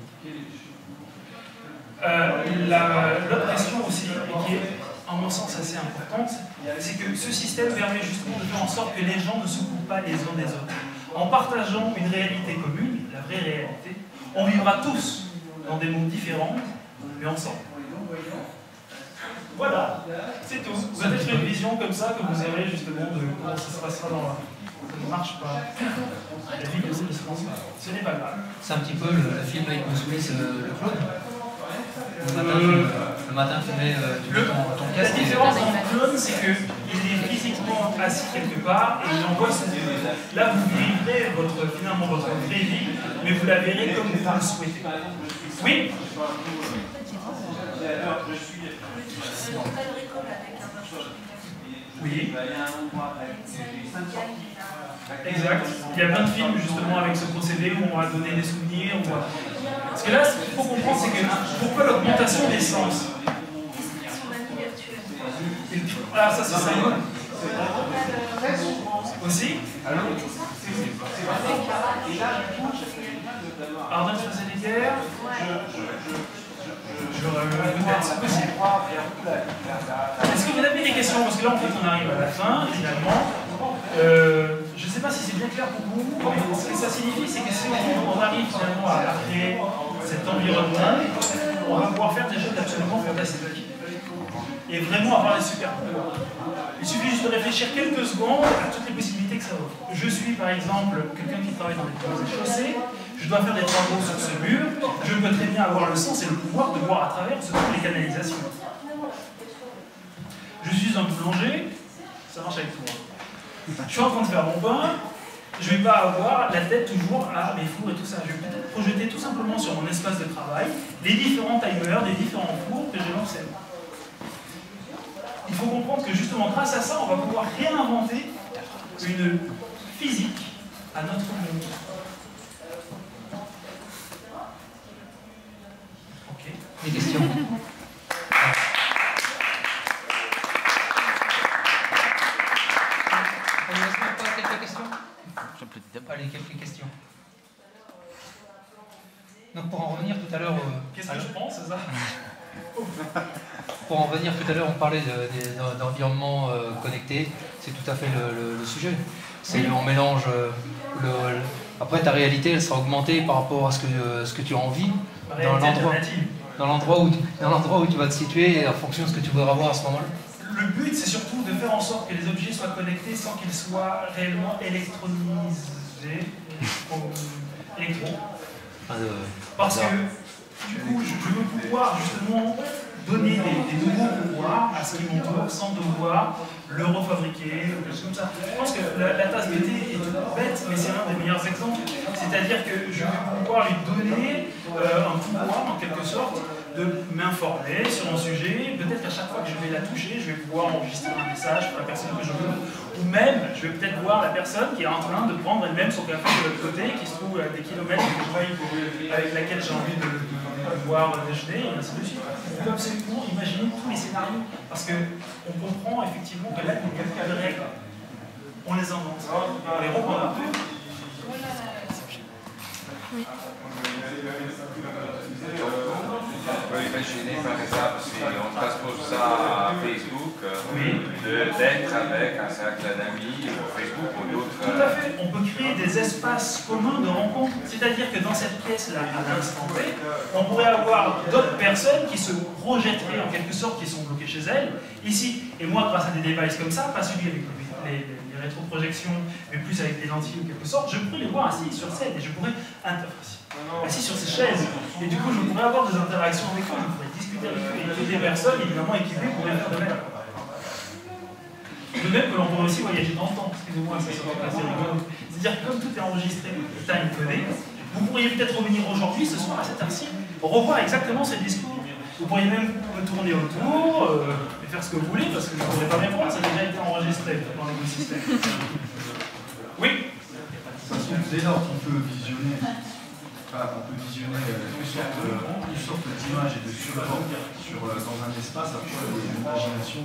Speaker 1: L'autre question aussi, et qui est en mon sens assez importante, c'est que ce système permet justement de faire en sorte que les gens ne se coupent pas les uns des autres. En partageant une réalité commune, la vraie réalité, on vivra tous dans des mondes différents, mais ensemble. Voilà, c'est tout. Vous avez fait une vision comme ça, que vous verrez justement de comment ça se passera dans la... Ça ne marche pas. La vie ne se lance pas. Ce n'est pas grave.
Speaker 2: C'est un petit peu le film avec Bruce Willis, le clown. Le matin, tu mets ton casque.
Speaker 1: La différence entre le clone, c'est qu'il est physiquement assis quelque part et il envoie son idée. Là, vous vivrez finalement votre vraie vie, mais vous la verrez comme vous le souhaitez. Oui? Oui. Exact. Il y a plein de films justement avec ce procédé où on va donner des souvenirs. Parce que là, ce qu'il faut comprendre, c'est que pourquoi l'augmentation des sens? Ah, ça c'est ça. Aussi? Arnold Schwarzenegger? Peut-être, c'est possible. Est-ce que vous avez des questions? Parce que là, en fait, on arrive à la fin, finalement. Je ne sais pas si c'est bien clair pour vous, mais ce que ça signifie, c'est que si on arrive finalement à créer cet environnement, on va pouvoir faire des jeux absolument fantastiques. Et vraiment avoir des super pouvoirs. Il suffit juste de réfléchir quelques secondes à toutes les possibilités que ça offre. Je suis par exemple quelqu'un qui travaille dans les ponts et chaussées, je dois faire des travaux sur ce mur, je peux très bien avoir le sens et le pouvoir de voir à travers ce sont les canalisations. Je suis un boulanger, ça marche avec tout. Je suis en train de faire mon pain, je ne vais pas avoir la tête toujours à mes fours et tout ça. Je vais peut-être projeter tout simplement sur mon espace de travail les différents timers, les différents fours que j'ai lancés. Il faut comprendre que justement grâce à ça, on va pouvoir réinventer une physique à notre monde. Ok.
Speaker 2: Des questions? Quelques questions? Allez, quelques questions. Donc pour en revenir tout à l'heure...
Speaker 1: Qu'est-ce que je prends, c'est ça?
Speaker 2: Pour en revenir tout à l'heure, on parlait d'environnement connecté, c'est tout à fait le sujet. C'est on mélange après ta réalité, elle sera augmentée par rapport à ce que tu as envie dans l'endroit où tu vas te situer en fonction de ce que tu voudras voir à ce moment-là.
Speaker 1: Le but, c'est surtout de faire en sorte que les objets soient connectés sans qu'ils soient réellement électronisés. Parce que, du coup, je veux pouvoir justement donner des nouveaux pouvoirs à ce qui m'entoure sans devoir le refabriquer ou quelque chose comme ça. Je pense que la tasse de thé est toute bête, mais c'est l'un des meilleurs exemples. C'est-à-dire que je vais pouvoir lui donner un pouvoir, en quelque sorte, de m'informer sur un sujet. Peut-être qu'à chaque fois que je vais la toucher, je vais pouvoir enregistrer un message pour la personne que je veux. Ou même, je vais peut-être voir la personne qui est en train de prendre elle-même son café de l'autre côté, qui se trouve à des kilomètres avec laquelle j'ai envie de voir déjeuner, et ainsi de suite. On peut absolument imaginer tous les scénarios, parce qu'on comprend effectivement que là, il n'y a pas de règles. On les invente, on les reprend.
Speaker 3: Oui. On peut imaginer par exemple, si on transpose ça à Facebook, d'être avec un cercle d'amis, Facebook ou d'autres.
Speaker 1: Tout à fait, on peut créer des espaces communs de rencontre. C'est-à-dire que dans cette pièce-là, à l'instant T, on pourrait avoir d'autres personnes qui se projetteraient en quelque sorte, qui sont bloquées chez elles, ici. Et moi, grâce à des devices comme ça, pas celui avec les rétroprojections, mais plus avec des lentilles en quelque sorte, je pourrais les voir assis sur scène et je pourrais assis sur ces chaises. Et du coup, je pourrais avoir des interactions avec eux, je pourrais discuter avec eux, et que des personnes évidemment équipées pourraient faire de même. De même que l'on pourrait aussi voyager dans le temps, excusez-moi, ça serait assez rigolo. C'est-à-dire que comme tout est enregistré, time codé, vous pourriez peut-être revenir aujourd'hui, ce soir, à cette heure-ci, revoir exactement ces discours. Vous pourriez même me tourner autour et faire ce que vous voulez, parce que je ne pourrais pas répondre, ça a déjà été enregistré dans l'écosystème.
Speaker 5: dès lors qu'on peut visionner, toutes sortes d'images et de supports dans un espace, après l'imagination.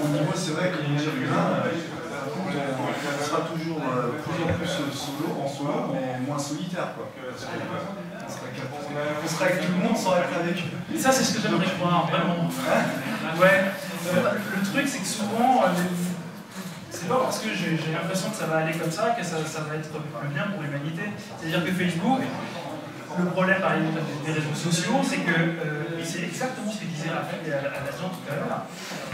Speaker 5: Au niveau, c'est vrai que l'humain, on sera toujours plus en plus en solo, mais moins solitaire, quoi. On sera avec tout le monde sans être avec eux.
Speaker 1: Ça, c'est ce que j'aimerais croire, vraiment. Ouais. Le truc, c'est que souvent, c'est pas parce que j'ai l'impression que ça va aller comme ça que ça va être le bien pour l'humanité. C'est-à-dire que Facebook, le problème par exemple des réseaux sociaux, c'est que, et c'est exactement ce que disait Raphaël à l'agent tout à l'heure,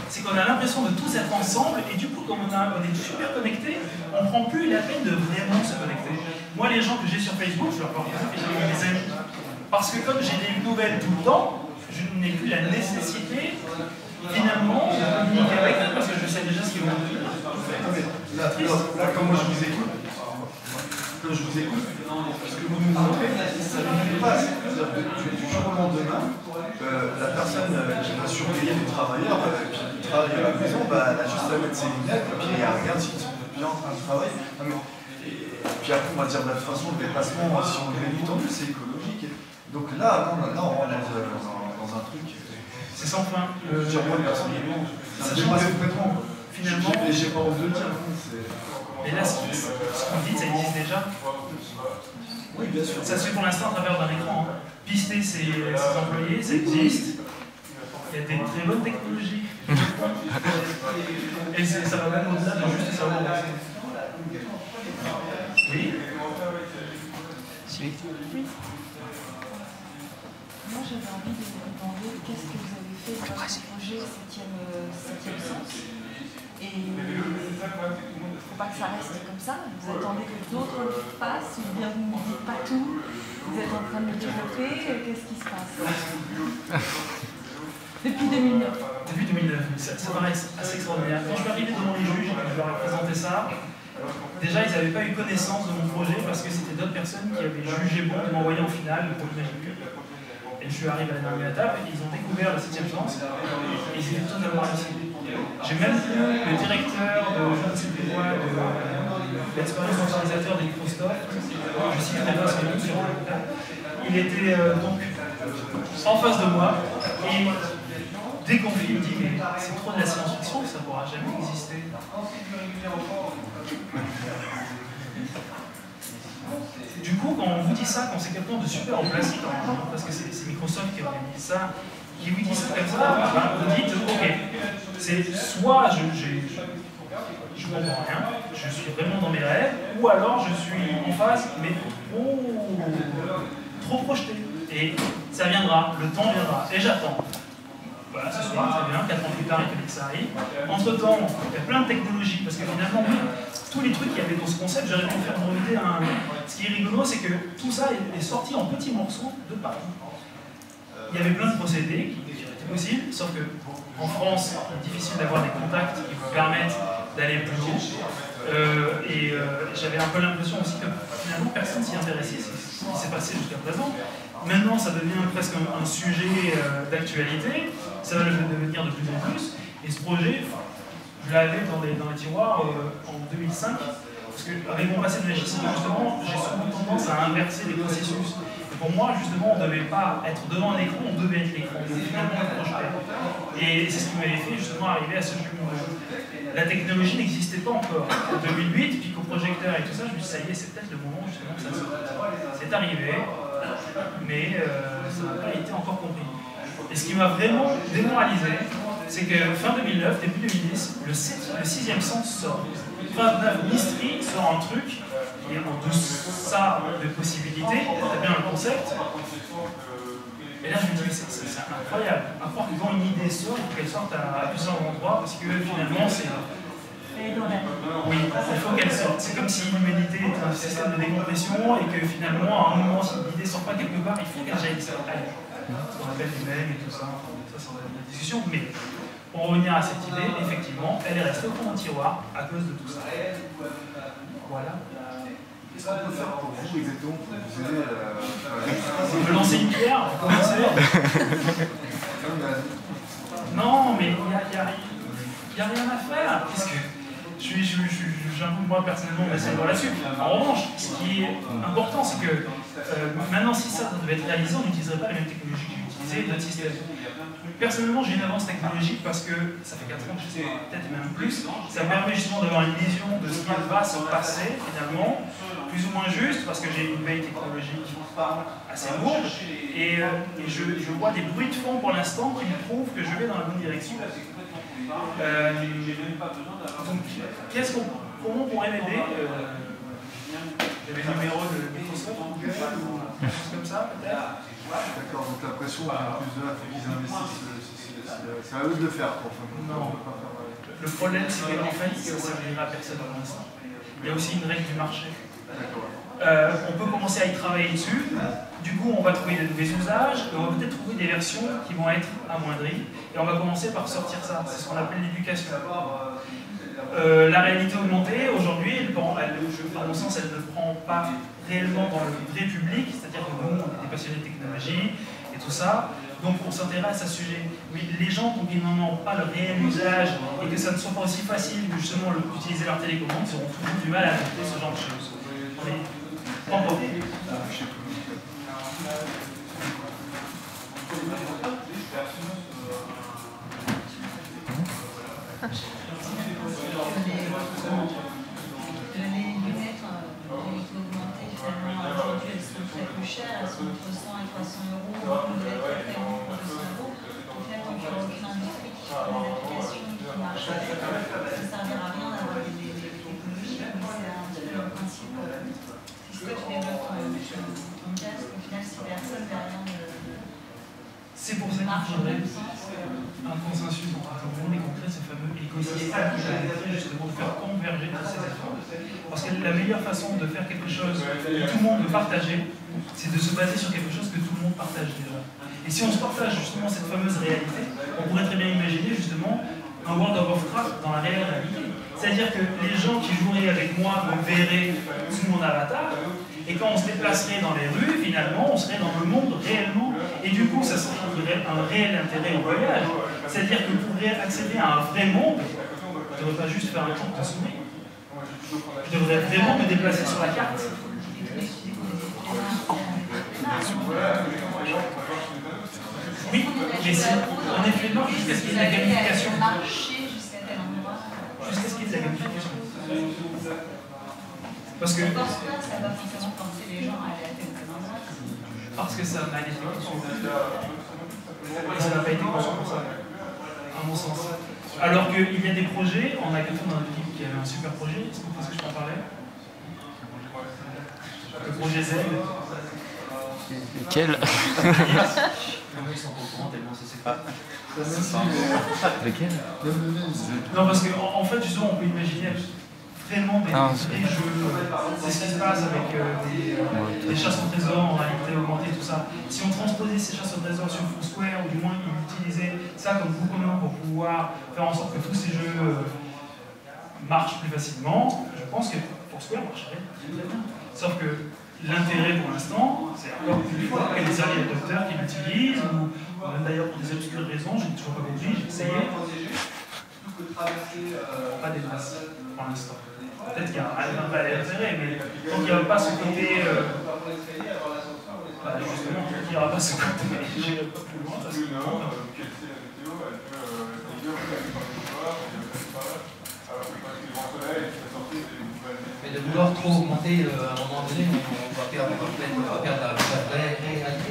Speaker 1: c'est qu'on a l'impression de tous être ensemble et du coup, comme on est super connectés, on prend plus la peine de vraiment se connecter. Moi, les gens que j'ai sur Facebook, je leur parle finalement mes amis. Parce que comme j'ai des nouvelles tout le temps, je n'ai plus la nécessité finalement de communiquer avec eux parce que je sais déjà ce qu'ils vont dire.
Speaker 5: Là, comme moi je vous écoute, ce que vous nous montrez, ça ne nous pas. C'est-à-dire que du jour au lendemain, la personne qui va surveiller les travailleurs, qui travaille à la maison, elle a juste à mettre ses lunettes et puis elle regarde s'ils sont bien en train de travailler. Et puis après, on va dire, de toute façon, le déplacement, si on le réduit, tant mieux, c'est écologique. Donc là, on rentre dans un truc.
Speaker 1: C'est sans fin.
Speaker 5: Moi, personnellement, ça dépasse complètement.
Speaker 1: Finalement.
Speaker 5: Et j'ai pas envie de le dire.
Speaker 1: Mais là, ce qu'on dit, ça existe déjà.
Speaker 5: Oui, bien sûr.
Speaker 1: Ça se fait pour l'instant à travers d'un écran. Pister ses employés, ça existe. Il y a des très bonnes technologies. Et ça va même au-delà de juste savoir. Oui.
Speaker 4: Oui. Moi, j'avais envie de vous demander qu'est-ce que vous avez fait dans ce projet 7e sens. Et il ne faut pas que ça reste comme ça. Vous attendez que d'autres le fassent, ou bien vous ne dites pas tout. Vous êtes en train de le développer. Qu'est-ce qui se passe depuis 2009?
Speaker 1: Depuis 2009, ça paraît assez extraordinaire. Quand je suis arrivé devant les juges et que je leur ai présenté ça, déjà ils n'avaient pas eu connaissance de mon projet parce que c'était d'autres personnes qui avaient jugé bon de m'envoyer en finale pour l'imaginer. Et je suis arrivé à la dernière étape et ils ont découvert le 7e sens et ils étaient totalement hallucinés. J'ai même vu le directeur de je ne sais plus quoi, de l'expérience utilisateur des Microsoft, je citerai pas son nom sur il était donc en face de moi et dès qu'on finit, il me dit mais c'est trop de la science-fiction, ça ne pourra jamais exister. Du coup, quand on vous dit ça, quand c'est quelqu'un de super en plastique, parce que c'est Microsoft qui organise ça, qui vous dit ça comme ça, vous dites ok, c'est soit je comprends rien, je suis vraiment dans mes rêves, ou alors je suis en phase, mais trop projeté. Et ça viendra, le temps viendra, et j'attends. Voilà, ce soir, très bien, 4 ans plus tard, il fallait que ça arrive. Entre-temps, il y a plein de technologies, parce que finalement, tous les trucs qu'il y avait dans ce concept, j'aurais pu faire remonter à un... Ce qui est rigolo, c'est que tout ça est sorti en petits morceaux de partout. Il y avait plein de procédés qui étaient possibles, sauf que en France, il est difficile d'avoir des contacts qui vous permettent d'aller plus vite. J'avais un peu l'impression aussi que finalement, personne s'y intéressait, ce qui s'est passé jusqu'à présent. Maintenant, ça devient presque un sujet d'actualité, ça va le devenir de plus en plus, et ce projet, je l'avais dans les tiroirs en 2005, parce qu'avec mon passé de logiciel, justement, j'ai souvent tendance à inverser les processus. Et pour moi, justement, on ne devait pas être devant un écran, on devait être l'écran, donc finalement le projeter. Et c'est ce qui m'avait fait justement arriver à ce jeu. La technologie n'existait pas encore. En 2008, pico-projecteur et tout ça, je me suis dit, ça y est, c'est peut-être le moment justement que ça sorte. C'est arrivé, mais ça n'a pas été encore compris. Et ce qui m'a vraiment démoralisé, c'est que fin 2009, début 2010, le 6e sens sort. Fin 2009, Mystery sort un truc qui est en deçà de possibilités, c'est bien le concept. Et là, je me dis, c'est incroyable. À croire que quand une idée sort, il faut qu'elle sorte à plusieurs endroits, parce que finalement, c'est... Oui, il faut qu'elle sorte. C'est comme si l'humanité était un système de décompression et que finalement, à un moment, si l'idée ne sort pas quelque part, il faut qu'elle jaillisse. Ce qu'on appelle les mèmes et tout ça, ça c'est une discussion. Mais pour revenir à cette idée, effectivement, elle est restée au fond du tiroir à cause de tout ça. Voilà.
Speaker 5: Qu'est-ce qu'on peut faire pour vous exactement pour vous aider
Speaker 1: On peut lancer une pierre, commencer. Non, mais il n'y a rien à faire. Puisque je J'ai un peu moi personnellement m'asseoir là-dessus. En revanche, ce qui est important, c'est que maintenant, si ça devait être réalisé, on n'utiliserait pas les mêmes technologies que j'ai utilisées, notre système. Personnellement, j'ai une avance technologique parce que ça fait 4 ans que je sais, peut-être même plus. Ça me permet justement d'avoir une vision de ce qui va se passer finalement, plus ou moins juste, parce que j'ai une veille technologique assez lourde. Et je vois des bruits de fond pour l'instant qui me prouvent que je vais dans la bonne direction. Donc, comment on pourrait m'aider J'avais le numéro de Microsoft, Google, ou quelque chose comme ça, peut-être.
Speaker 5: D'accord, donc l'impression qu'en plus de là, il faut qu'ils investissent, c'est à eux de le faire.
Speaker 1: Non. Le problème, c'est qu'en fait, ça ne servira à personne pour l'instant. Il y a aussi une règle du marché. On peut commencer à y travailler dessus. Du coup, on va trouver des usages, et on va peut-être trouver des versions qui vont être amoindries. Et on va commencer par sortir ça. C'est ce qu'on appelle l'éducation. La réalité augmentée, aujourd'hui, à mon sens, elle ne prend pas réellement dans le vrai public, c'est-à-dire que nous, on est des passionnés de technologie et tout ça, donc on s'intéresse à ce sujet. Mais les gens, quand ils n'en ont pas le réel usage et que ça ne soit pas aussi facile que justement d'utiliser leur télécommande, ils auront toujours du mal à adopter ce genre de choses. Mais, en premier.
Speaker 4: Les lunettes augmentées, finalement, aujourd'hui, elles sont très plus chères, elles sont entre 100 et 300 euros, une lunette très grande pour 200 euros. En fait, tant qu'il n'y a aucune industrie qui fait des applications qui marchent avec, ça ne servira à rien d'avoir des technologies, mais c'est un petit peu le principe. C'est ce que tu développes ton casque, au final, si personne derrière
Speaker 1: c'est pour ça qu'il faudrait un consensus entre tout le monde et qu'on crée ce fameux écosystème qui permettrait justement de faire converger tous ces efforts. Parce que la meilleure façon de faire quelque chose que tout le monde veut partager, c'est de se baser sur quelque chose que tout le monde partage déjà. Et si on se partage justement cette fameuse réalité, on pourrait très bien imaginer justement un World of Warcraft dans la réelle réalité. C'est-à-dire que les gens qui joueraient avec moi me verraient sous mon avatar, et quand on se déplacerait dans les rues, finalement, on serait dans le monde réellement. Et du coup, ça serait un réel intérêt au voyage. C'est-à-dire que pour accéder à un vrai monde, je ne devrais pas juste faire un tour de souris. Je devrais vraiment me déplacer sur la carte. Oui, mais on est flemmard jusqu'à ce qu'il y ait de la gamification. Jusqu'à ce qu'il y ait de la gamification. Parce que...
Speaker 4: ça va forcément forcer les gens à aller à tel endroit.
Speaker 1: Parce que ça n'a été conçu. Et ça n'a pas été conçu pour ça, à mon sens. Alors qu'il y a des projets, on a quelqu'un dans notre équipe qui avait un super projet, est-ce que vous pensez que je peux en parler? Le projet Z.
Speaker 6: Lequel?
Speaker 1: Ils sont pas au courant tellement ça s'est fait.
Speaker 6: Lequel?
Speaker 1: Non, parce qu'en fait, justement, on peut imaginer vraiment des jeux. C'est ce qui se passe avec des chasses au trésor en réalité augmentée, tout ça. Si on transposait ces chasses au trésor sur Foursquare, ou du moins utiliser ça comme commun pour pouvoir faire en sorte que tous ces jeux marchent plus facilement, je pense que Foursquare marcherait très bien. Sauf que l'intérêt pour l'instant, c'est encore une fois qu'il y a des early adopteurs qui l'utilisent, ou même d'ailleurs pour des obscures raisons, j'ai toujours pas compris, j'ai essayé. Pas des masses pour l'instant. Peut-être qu'il y a un vrai intérêt, mais tant qu'il n'y aura pas ce côté. Justement, tant qu'il n'y aura pas ce côté, j'irai pas plus loin parce que.
Speaker 2: Mais de vouloir trop augmenter, à un moment donné, on va perdre la vraie réalité.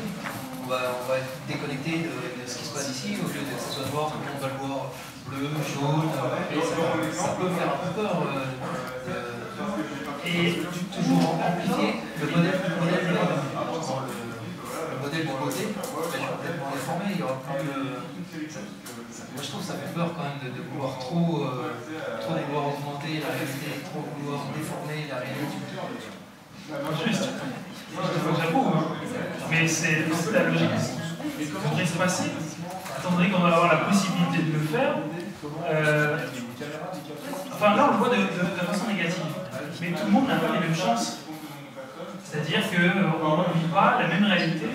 Speaker 2: On va être déconnecté de ce qui se passe ici, au lieu que ça soit noir, tout le monde va le voir bleu, jaune, et ça peut faire un peu peur. Et toujours amplifier le modèle du côté, je suis complètement déformé, il y aura plus de... Moi je trouve que ça fait peur quand même de vouloir trop vouloir augmenter la réalité, trop vouloir déformer la réalité.
Speaker 1: Juste, j'avoue, hein. Mais c'est un peu la logique. Il faudrait se passer, étant donné qu'on va avoir la possibilité de le faire. Enfin là on le voit de façon négative, mais tout le monde n'a pas les mêmes chances. C'est-à-dire qu'on ne vit pas la même réalité.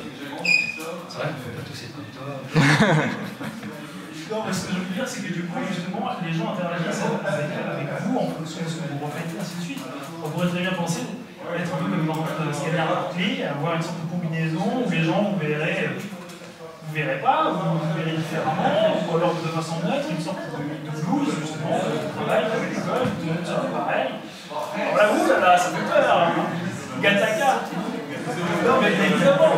Speaker 2: C'est vrai, on peut pas tous être comme toi.
Speaker 1: Non, mais ce que je veux dire, c'est que du coup, justement, les gens interagissent avec vous en fonction à avoir une sorte de combinaison où les gens vous verrez pas, vous verrez différemment, ou alors de façon neutre, une sorte de blouse, justement, de travail, comme à l'école, tout le monde sera pareil. Alors là, ouh là là, ça fait peur, hein. Gataka. Non, mais évidemment.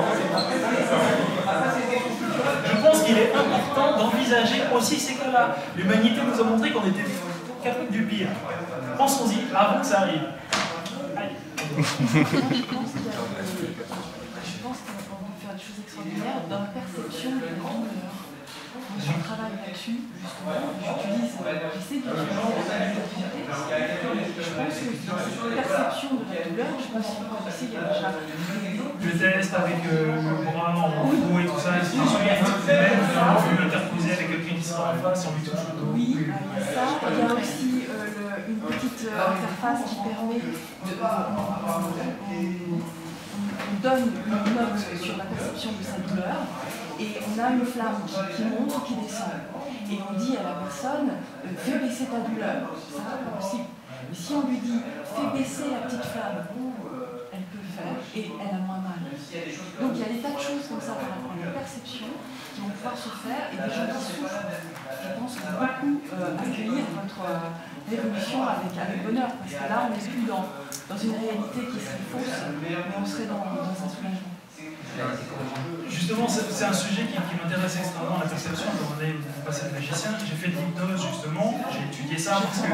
Speaker 1: Je pense qu'il est important d'envisager aussi ces cas-là. L'humanité nous a montré qu'on était capable du pire. Pensons-y avant que ça arrive. Allez.
Speaker 4: Je pense qu'on peut faire des choses extraordinaires dans la perception de la douleur. Je travaille là-dessus, justement, j'essaie d'utiliser je pense que dans cette perception de la douleur, je pense que ici, il y a déjà
Speaker 1: le test avec le bras en haut et tout ça, est-ce que même vu interposer avec le pied qui sera en face, on lui touche le dos.
Speaker 4: Oui, il y a ça. Il y a aussi une petite interface qui permet on donne une note sur la perception de sa douleur et on a une flamme qui monte ou qui descend. Et on dit à la personne, fais baisser ta douleur. Ça, c'est possible. Mais si on lui dit, fais baisser la petite flamme, elle peut le faire et elle a moins mal. Donc il y a des tas de choses comme ça par rapport à la perception qui vont pouvoir se faire et des gens qui souffrent, je pense, vont beaucoup accueillir votre révolution avec bonheur. Parce que là, on n'est plus dans une réalité qui serait fausse, mais on serait dans un soulagement.
Speaker 1: Justement, c'est un sujet qui m'intéresse extrêmement, la perception. Quand on est passé de magicien, j'ai fait de l'hypnose justement, j'ai étudié ça parce que...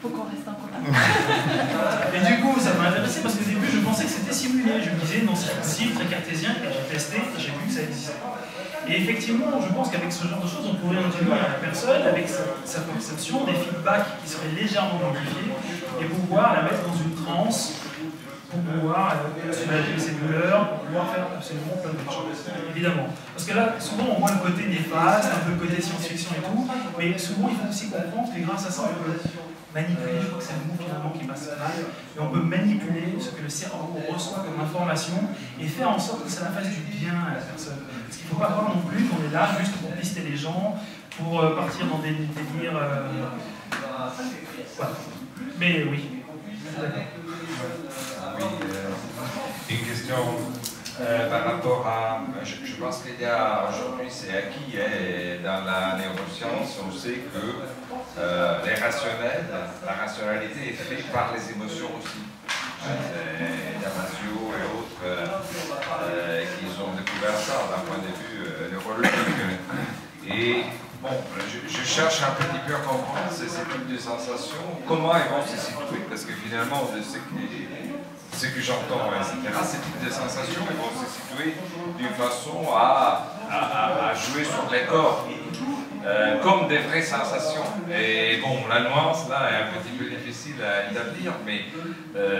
Speaker 4: Faut qu'on reste en contact.
Speaker 1: Et du coup, ça m'a intéressé parce qu'au début, je pensais que c'était simulé. Je me disais, non, c'est possible, très cartésien, et j'ai testé, et j'ai vu que ça existait. Et effectivement, je pense qu'avec ce genre de choses, on pourrait induire la personne avec sa perception, des feedbacks qui seraient légèrement modifiés, et pouvoir la mettre dans une transe, pour pouvoir soulager ses douleurs, pour pouvoir faire absolument plein de choses, évidemment. Parce que là, souvent, on voit le côté néfaste, un peu le côté science-fiction et tout, mais souvent, il faut aussi comprendre que grâce à ça, on peut manipuler, je crois que c'est le mot finalement qui passe mal, mais on peut manipuler ce que le cerveau reçoit comme information et faire en sorte que ça la fasse du bien à la personne. Parce qu'il ne faut pas croire non plus qu'on est là juste pour pister les gens, pour partir dans des délires... Voilà. Mais oui.
Speaker 3: Oui, une question par rapport à... Je pense qu'il y a aujourd'hui, c'est acquis dans la neuroscience, on sait que la rationalité est faite par les émotions aussi. Damasio et autres qui ont découvert ça d'un point de vue neurologique. Et bon, je cherche un petit peu à comprendre ces types de sensations, comment elles vont se situer, parce que finalement, ce que j'entends, etc., ces types de sensations elles vont se situer d'une façon à jouer sur les corps, comme des vraies sensations. Et bon, la nuance là est un petit peu difficile à établir, mais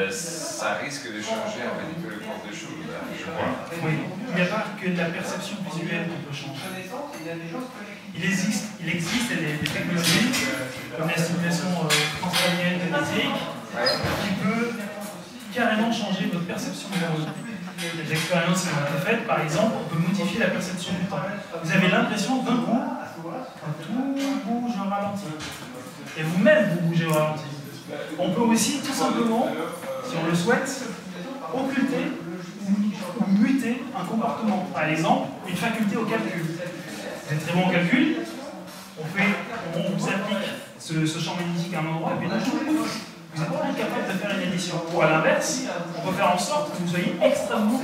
Speaker 3: ça risque de changer un petit peu le cours des choses, je crois.
Speaker 1: Oui, il n'y a pas que la perception visuelle qui peut changer. Il existe des technologies, comme la stimulation transcrânienne magnétique, qui peut carrément changer votre perception de la vie. Les expériences qui ont été faites, par exemple, on peut modifier la perception du temps. Vous avez l'impression d'un coup, tout bouge au ralenti. Et vous-même, vous bougez au ralenti. On peut aussi, tout simplement, si on le souhaite, occulter ou muter un comportement. Par exemple, une faculté au calcul. Vous êtes très bon en calcul, on vous applique ce champ magnétique à un endroit, et puis d'un coup, vous êtes incapable de faire une addition. Ou à l'inverse, on peut faire en sorte que vous soyez extrêmement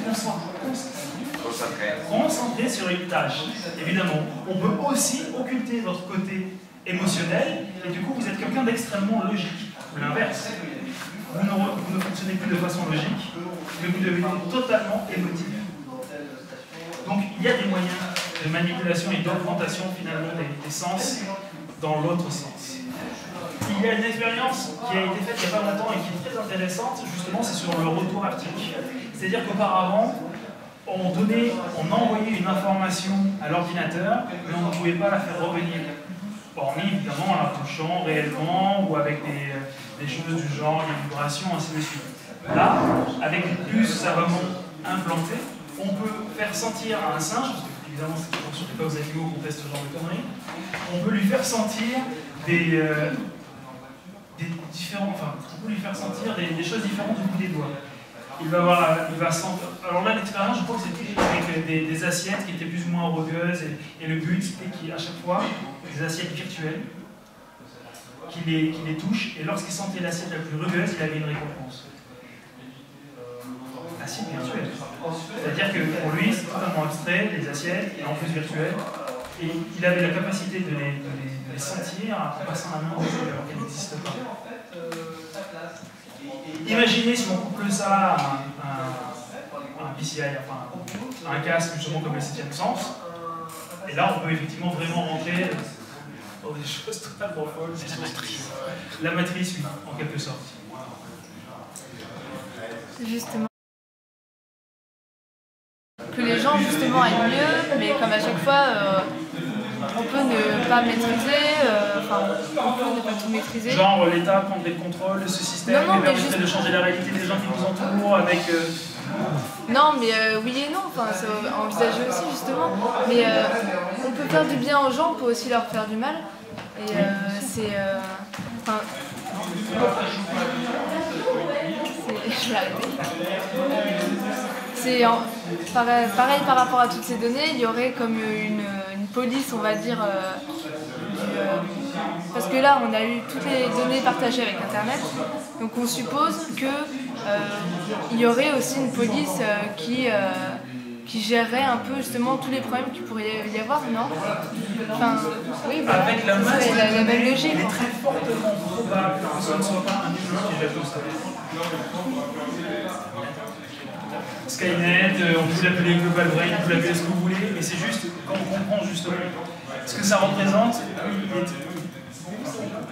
Speaker 1: concentré sur une tâche. Évidemment, on peut aussi occulter votre côté émotionnel, et du coup, vous êtes quelqu'un d'extrêmement logique. Ou l'inverse, vous ne fonctionnez plus de façon logique, mais vous devenez totalement émotif. Donc, il y a des moyens de manipulation et d'augmentation finalement des sens dans l'autre sens. Il y a une expérience qui a été faite il n'y a pas longtemps et qui est très intéressante, justement, c'est sur le retour haptique. C'est-à-dire qu'auparavant, on envoyait une information à l'ordinateur, mais on ne pouvait pas la faire revenir. Hormis évidemment en la touchant réellement ou avec des choses du genre, des vibrations, ainsi de suite. Là, avec une puce savamment implantée, on peut faire sentir à un singe, parce que évidemment c'est toujours sur les cas aux animaux qu'on teste ce genre de conneries, on peut lui faire sentir des choses différentes du bout des doigts. il va sentir. Alors là, l'expérience, je crois que c'était avec des assiettes qui étaient plus ou moins rugueuses, et le but c'était qu'à chaque fois, des assiettes virtuelles, qu'il les touche, et lorsqu'il sentait l'assiette la plus rugueuse, il avait une récompense. Assiette virtuelle. C'est-à-dire que pour lui, c'est totalement abstrait, les assiettes, et en plus virtuelles, et il avait la capacité de les sentir en passant la main dans les alors qu'elles n'existent pas. Imaginez si on couple ça à un PCI, enfin un casque justement comme le 7e sens, et là on peut effectivement vraiment rentrer dans des choses totalement folles. C'est la matrice. La matrice, oui, en quelque sorte.
Speaker 4: Justement. Que les gens justement aillent mieux, mais comme à chaque fois, on peut ne pas maîtriser, on peut ne pas tout maîtriser.
Speaker 1: Genre l'État prendrait le contrôle de ce système,
Speaker 4: non,
Speaker 1: et permettrait de changer la réalité des gens qui nous entourent avec...
Speaker 4: Non, mais oui et non, c'est envisagé aussi justement. Mais on peut faire du bien aux gens, on peut aussi leur faire du mal. Et c'est... je vais arrêter. C'est pareil par rapport à toutes ces données, il y aurait comme une police, on va dire, parce que là on a eu toutes les données partagées avec Internet, donc on suppose qu'il y aurait aussi une police qui gérerait un peu justement tous les problèmes qu'il pourrait y avoir, non? Enfin, oui, voilà.
Speaker 1: Avec la masse
Speaker 4: c'est la même logique.
Speaker 1: Il est très fortement probable que ce ne soit pas un humain qui gère tout ça. Skynet, on peut l'appeler Global Brain, on peut l'appeler ce que vous voulez, mais c'est juste, quand on comprend justement ce que ça représente,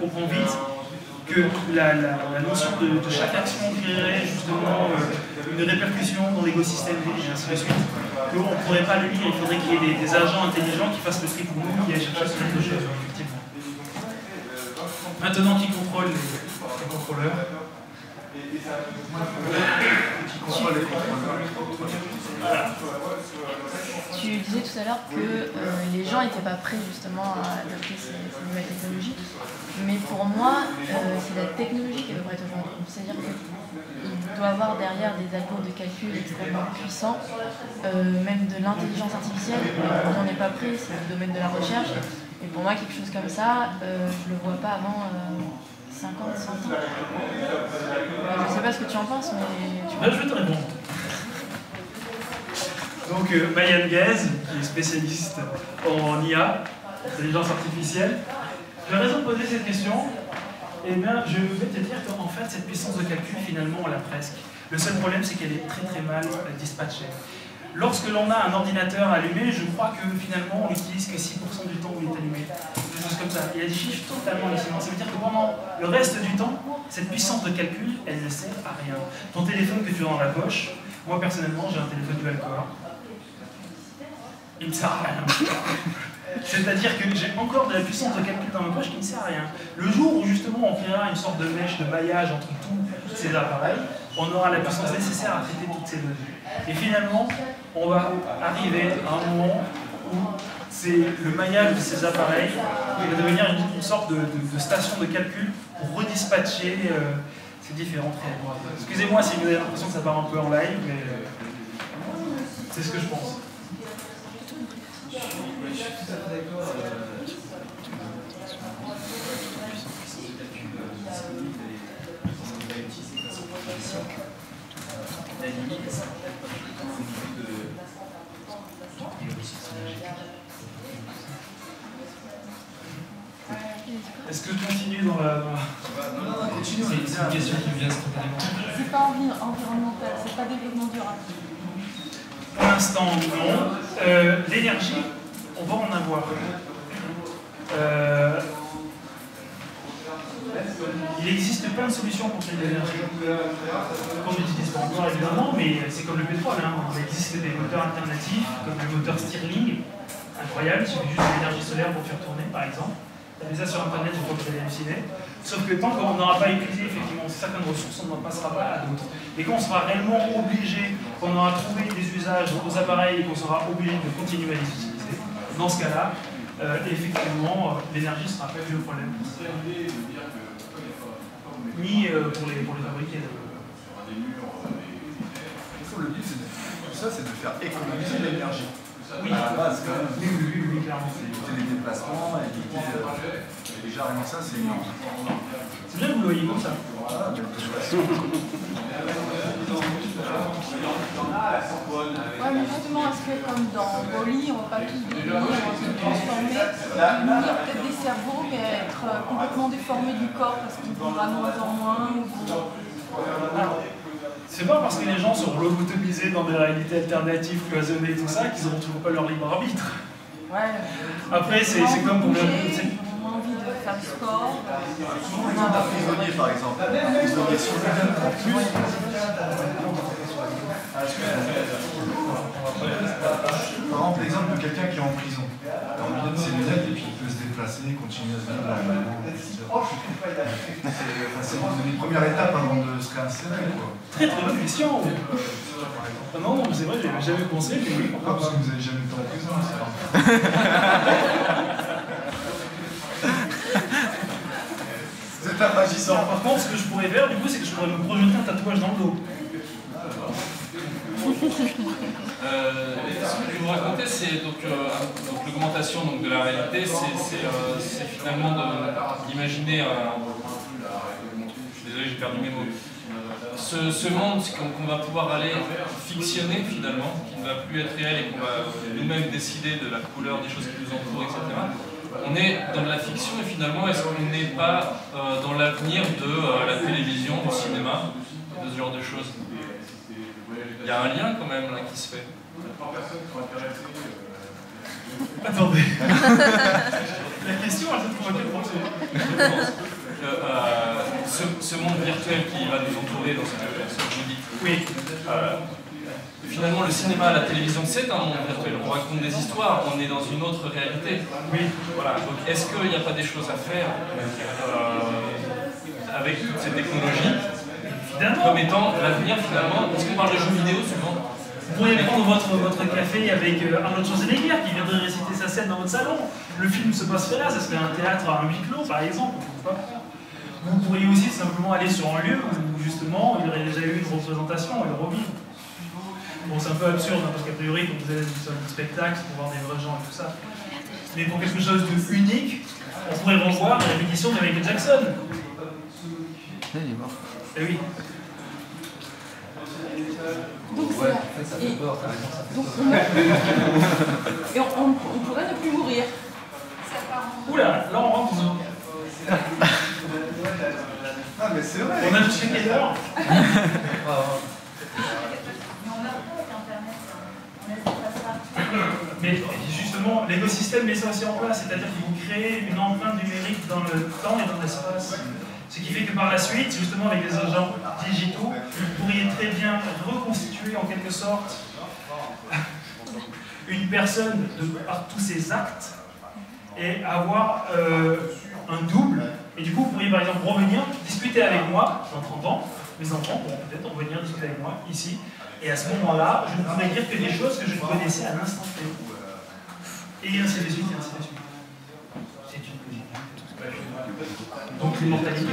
Speaker 1: on comprend vite que la notion de chaque action créerait justement une répercussion dans l'écosystème et ainsi de suite. Qu'on ne pourrait pas le lire, il faudrait qu'il y ait des agents intelligents qui fassent le tri pour nous, qui aillent chercher ce genre de choses, effectivement. Maintenant, qui contrôle les contrôleurs?
Speaker 4: Tu disais tout à l'heure que les gens n'étaient pas prêts justement à adopter ces nouvelles technologies. Mais pour moi, c'est la technologie qui devrait être aujourd'hui. C'est-à-dire qu'il doit y avoir derrière des algos de calcul extrêmement puissants, même de l'intelligence artificielle. On n'en est pas prêt, c'est le domaine de la recherche. Et pour moi, quelque chose comme ça, je ne le vois pas avant 50, 100 ans. Je ne sais pas ce que tu en penses, mais...
Speaker 1: Je vais te répondre. Donc, Mayan Guez, qui est spécialiste en IA, intelligence artificielle, j'ai raison de poser cette question. Eh bien, je vais te dire qu'en fait, cette puissance de calcul, finalement, on l'a presque. Le seul problème, c'est qu'elle est très très mal dispatchée. Lorsque l'on a un ordinateur allumé, je crois que finalement, on n'utilise que 6% du temps où il est allumé. Des choses comme ça. Il y a des chiffres totalement hallucinants. Ça veut dire que pendant le reste du temps, cette puissance de calcul, elle ne sert à rien. Ton téléphone que tu as dans la poche, moi personnellement, j'ai un téléphone dual-core. Il ne sert à rien. C'est-à-dire que j'ai encore de la puissance de calcul dans ma poche qui ne sert à rien. Le jour où justement on créera une sorte de mèche de maillage entre tous ces appareils, on aura la puissance nécessaire à traiter toutes ces données. Et finalement, on va arriver à un moment où c'est le maillage de ces appareils qui va devenir une sorte de station de calcul pour redispatcher ces différentes réalités. Excusez-moi si vous avez l'impression que ça part un peu en live, mais c'est ce que je pense.
Speaker 5: Je suis tout à fait d'accord. La limite, c'est peut-être pas
Speaker 1: Est-ce que je continue dans la...
Speaker 5: Non, continue.
Speaker 2: C'est une question qui vient spontanément.
Speaker 4: C'est pas environnemental, c'est pas développement durable.
Speaker 1: Pour l'instant, non. L'énergie, on va en avoir. Il existe plein de solutions pour créer de l'énergie. Qu'on n'utilise pas encore évidemment, mais c'est comme le pétrole. Hein. Il existe des moteurs alternatifs, comme le moteur Stirling, incroyable, il suffit juste de l'énergie solaire pour faire tourner, par exemple. Vous avez ça sur Internet, je crois que vous allez halluciner. Sauf que tant qu'on n'aura pas utilisé effectivement certaines ressources, on n'en passera pas à d'autres. Et quand on sera réellement obligé, qu'on aura trouvé des usages aux appareils et qu'on sera obligé de continuer à les utiliser, dans ce cas-là, effectivement, l'énergie ne sera pas le problème. Ni pour les fabriquer.
Speaker 5: ça, c'est de faire économiser l'énergie.
Speaker 1: Oui.
Speaker 5: À la base, quand même.
Speaker 1: Oui, clairement.
Speaker 5: Éviter les déplacements, éviter. Déjà, rien que ça, c'est énorme.
Speaker 1: C'est bien que vous le voyez comme ça.
Speaker 5: Voilà, de toute façon.
Speaker 4: Ouais, mais justement, est-ce que comme dans Wall-E, on va pas tous devenir, on va se transformer, devenir peut-être des cerveaux, mais être complètement déformés du corps parce qu'ils vont de moins en moins ou
Speaker 1: Alors, c'est pas parce que les gens sont lobotomisés dans des réalités alternatives, cloisonnées et tout ça, qu'ils n'auront toujours pas leur libre arbitre.
Speaker 4: Ouais.
Speaker 1: Après, c'est comme pour le...
Speaker 4: Ils ont envie de faire du sport.
Speaker 5: Souvent, l'exemple d'un prisonnier, par exemple. Un prisonnier, si on lui donne en plus. Par exemple, l'exemple de quelqu'un qui est en prison. On lui donne ses lunettes et puis il peut se déplacer, continuer à se vivre normalement. C'est une première étape avant de se réinsérer.
Speaker 1: Très bonne question. Ah non, c'est vrai, j'avais jamais pensé, mais oui, pourquoi
Speaker 5: Parce
Speaker 1: pas.
Speaker 5: que vous n'avez jamais été en prison, c'est Vous êtes un magicien.
Speaker 1: Par contre, ce que je pourrais faire, du coup, c'est que je pourrais me projeter un tatouage dans le dos.
Speaker 6: Ce que je vais vous raconter, c'est donc l'augmentation de la réalité, c'est finalement d'imaginer je suis désolé, j'ai perdu mes mots. Ce monde qu'on va pouvoir aller fictionner finalement, qui ne va plus être réel et qu'on va nous-mêmes décider de la couleur des choses qui nous entourent, etc. On est dans de la fiction et finalement, est-ce qu'on n'est pas dans l'avenir de la télévision, du cinéma, de ce genre de choses? Il y a un lien quand même là qui se fait.
Speaker 1: Attendez. La question, elle se trouve à quel point
Speaker 6: ce monde virtuel qui va nous entourer dans ce que vous dites.
Speaker 1: Oui.
Speaker 6: Finalement, le cinéma, la télévision, c'est un monde virtuel. On raconte des histoires, on est dans une autre réalité.
Speaker 1: Oui.
Speaker 6: Voilà. Donc, est-ce qu'il n'y a pas des choses à faire avec toutes ces technologies comme étant l'avenir finalement? Parce qu'on parle de jeux vidéo souvent.
Speaker 1: Vous pourriez prendre votre café avec Arnold Schwarzenegger qui viendrait réciter sa scène dans votre salon. Le film se passerait là, ça serait un théâtre à un huis clos par exemple. Vous pourriez aussi simplement aller sur un lieu où justement il y aurait déjà eu une représentation et le revivre. Bon, c'est un peu absurde hein, parce qu'a priori, quand vous allez sur un spectacle, pour voir des vrais gens et tout ça. Mais pour quelque chose de unique, on pourrait revoir la répétition de Michael Jackson.
Speaker 2: Il est mort.
Speaker 1: Eh oui.
Speaker 4: Donc,
Speaker 2: Ouais, en fait, ça fait peur, t'as raison, ça fait peur.
Speaker 4: Et on pourrait ne plus mourir.
Speaker 1: Oula, là on rentre dans...
Speaker 5: Ah, mais c'est vrai.
Speaker 1: On a jusqu'à quelle heure? Mais justement, l'écosystème met ça aussi en place, c'est-à-dire qu'il vous crée une empreinte numérique dans le temps et dans l'espace. Ce qui fait que par la suite, justement avec les agents digitaux, vous pourriez très bien reconstituer en quelque sorte une personne par tous ses actes et avoir un double. Et du coup, vous pourriez par exemple revenir, discuter avec moi dans 30 ans, mes enfants pourront peut-être revenir discuter avec moi ici, et à ce moment-là, je ne pourrais dire que des choses que je connaissais à l'instant T. Et ainsi de suite, et ainsi de suite. C'est une logique. Donc l'immortalité.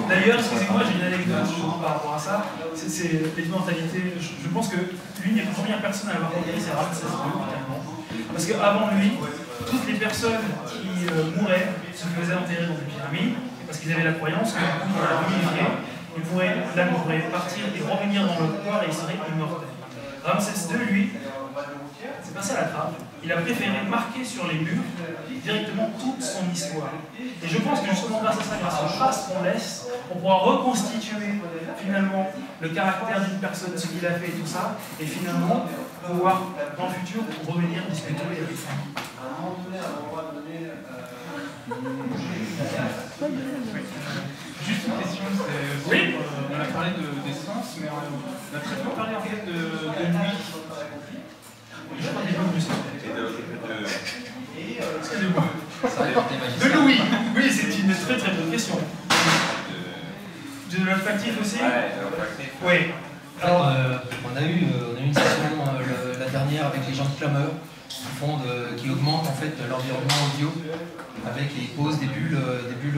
Speaker 1: D'ailleurs, excusez-moi, j'ai une anecdote par rapport à ça. C'est l'immortalité. Je pense que l'une des premières personnes à avoir compris, c'est Ramsès II, finalement. Parce qu'avant lui, toutes les personnes qui mouraient se faisaient enterrer dans des pyramides, parce qu'ils avaient la croyance que pour la mumifier, l'âme pourrait partir et revenir dans le corps et il serait immortel. Ramsès II, lui, c'est pas ça la trappe. Il a préféré marquer sur les murs directement toute son histoire. Et je pense que justement grâce à ça, grâce aux traces qu'on laisse, on pourra reconstituer finalement le caractère d'une personne, ce qu'il a fait et tout ça, et finalement pouvoir dans le futur revenir discuter avec ça.
Speaker 7: Juste une question,
Speaker 1: oui.
Speaker 7: On a parlé d'essence, mais on a très peu parlé en fait de nuit.
Speaker 1: Je crois qu'il y a plus. Excusez-moi.
Speaker 2: Ça fait partie des
Speaker 1: De
Speaker 2: magiciens.
Speaker 1: Louis. Oui, c'est une très très bonne question. De l'olfactif aussi. Oui.
Speaker 2: Alors, on a eu une session la dernière avec les gens de Clameur qui augmentent en fait l'environnement audio avec ils posent des bulles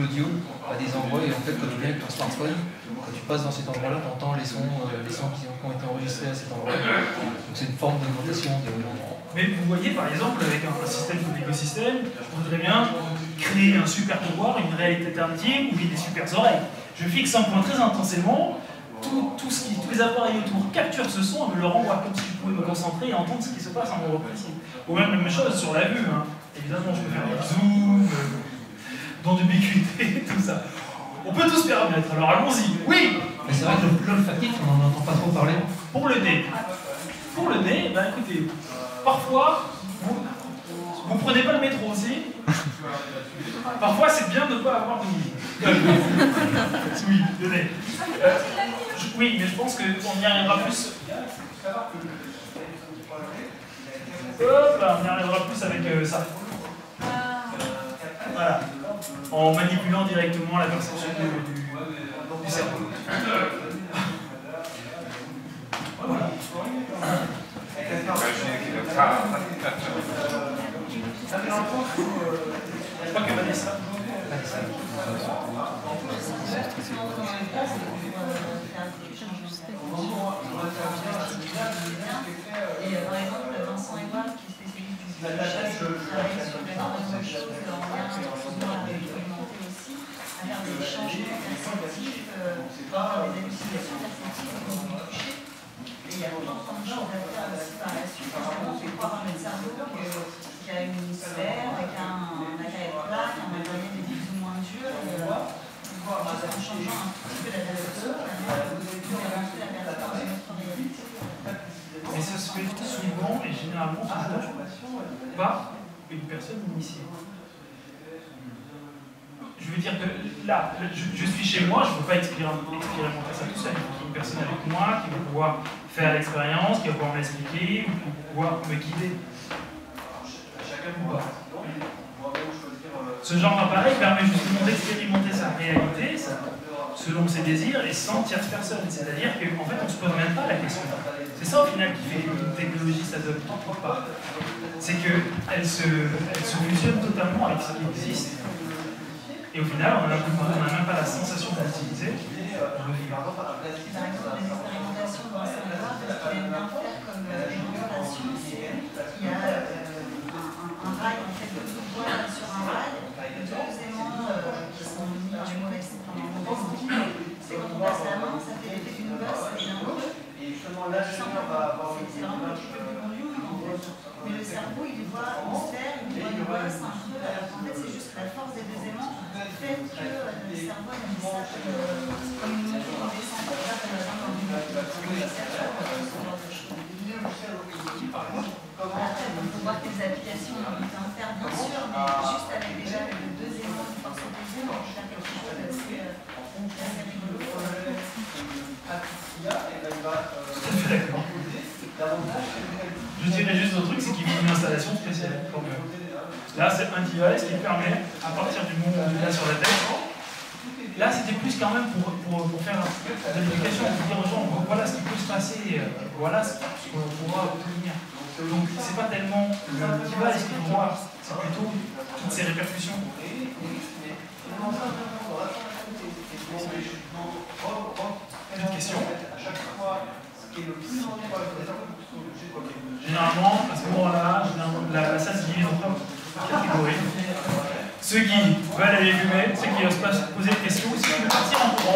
Speaker 2: audio à des endroits, et en fait quand tu viens avec ton smartphone, quand tu passes dans cet endroit-là, tu entends les sons qui ont été enregistrés à cet endroit. Donc c'est une forme d'augmentation de...
Speaker 1: Mais vous voyez par exemple avec un système comme l'écosystème, je voudrais bien créer un super pouvoir, une réalité alternative où j'ai des super oreilles. Je fixe un point très intensément, tous les appareils autour capturent ce son et me le renvoient comme si je pouvais me concentrer et entendre ce qui se passe à un endroit précis. Ou même la même chose sur la vue. Hein. Évidemment, je peux faire des zooms, dans d'ubiquité, tout ça. On peut tout se permettre, alors allons-y. Oui.
Speaker 2: Mais c'est vrai que l'olfactif, on n'en entend pas trop parler.
Speaker 1: Pour le nez. Pour le nez, ben écoutez, parfois, vous prenez pas le métro aussi. Parfois, c'est bien de ne pas avoir de oui. Oui, le nez. Oui, mais je pense qu'on y arrivera plus. Hop, on y arrivera plus avec ça. Voilà. En manipulant directement la perception du cerveau. Voilà. Je crois que Vanessa.
Speaker 4: Et par exemple, Vincent Edouard, qui est spécialiste du chasse, qui travaille sur énormément de choses en lien avec la réglementée aussi, à faire des changements perceptifs, des hallucinations perceptives qui vont nous toucher. Et il y a plein de choses à faire aussi par la suite. Notamment, on peut croire dans le cerveau qui a une sphère, avec un appareil plat, qui a un matériel plus ou moins dur. Juste en changeant un petit peu la perception, on peut avancer la perception de notre réalité.
Speaker 1: Mais ça se fait souvent et généralement par une personne initiée. Je veux dire que là, je suis chez moi, je ne peux pas expérimenter ça tout seul. Il faut qu'il y ait une personne avec moi qui va pouvoir faire l'expérience, qui va pouvoir m'expliquer, ou pouvoir me guider. Ce genre d'appareil permet justement d'expérimenter sa réalité, selon ses désirs, et sans tierce personne. C'est-à-dire qu'en fait, on ne se pose même pas la question. C'est ça au final qui fait qu'une technologie s'adopte pas. C'est qu'elle se fusionne totalement avec ce qui existe. Et au final, on n'a même pas la sensation de l'utiliser.
Speaker 4: Par exemple, les expérimentations dans ce savoir, ce qu'il aime bien faire comme démonstration, c'est qu'il y a un rail, en fait, de bois sur un rail, deux aimants qui sont mis du mauvais sens, c'est quand on passe la main, ça fait l'effet d'une bosse et d'un creux. C'est vraiment un petit peu plus volume, en fait. Mais le cerveau, il voit une sphère, il voit une bosse, un creux, alors qu'en fait, c'est juste la force des deux aimants qui fait que le cerveau a une message comme une montée, une descente, là, par exemple, dans une cerveau, ce genre de choses. Après, il faut voir quelles applications on peut en faire, bien sûr, mais juste avec déjà les deux aimants, une force au deuxième, on peut faire quelque chose d'assez rigolo.
Speaker 1: Je dirais juste un truc, c'est qu'il faut une installation spéciale. Là, c'est un device qui permet, à partir du moment où on est là sur la tête, là, c'était plus quand même pour faire de l'éducation, pour dire aux gens, voilà ce qui peut se passer, voilà ce qu'on pourra obtenir. Donc, c'est pas tellement le device qu'il faut voir, c'est plutôt toutes ces répercussions. D'autres questions? Généralement, à ce moment-là, la salle se divise en trois catégories. Ceux qui veulent aller fumer, ceux qui n'osent pas se poser de questions, ceux qui veulent partir en courant.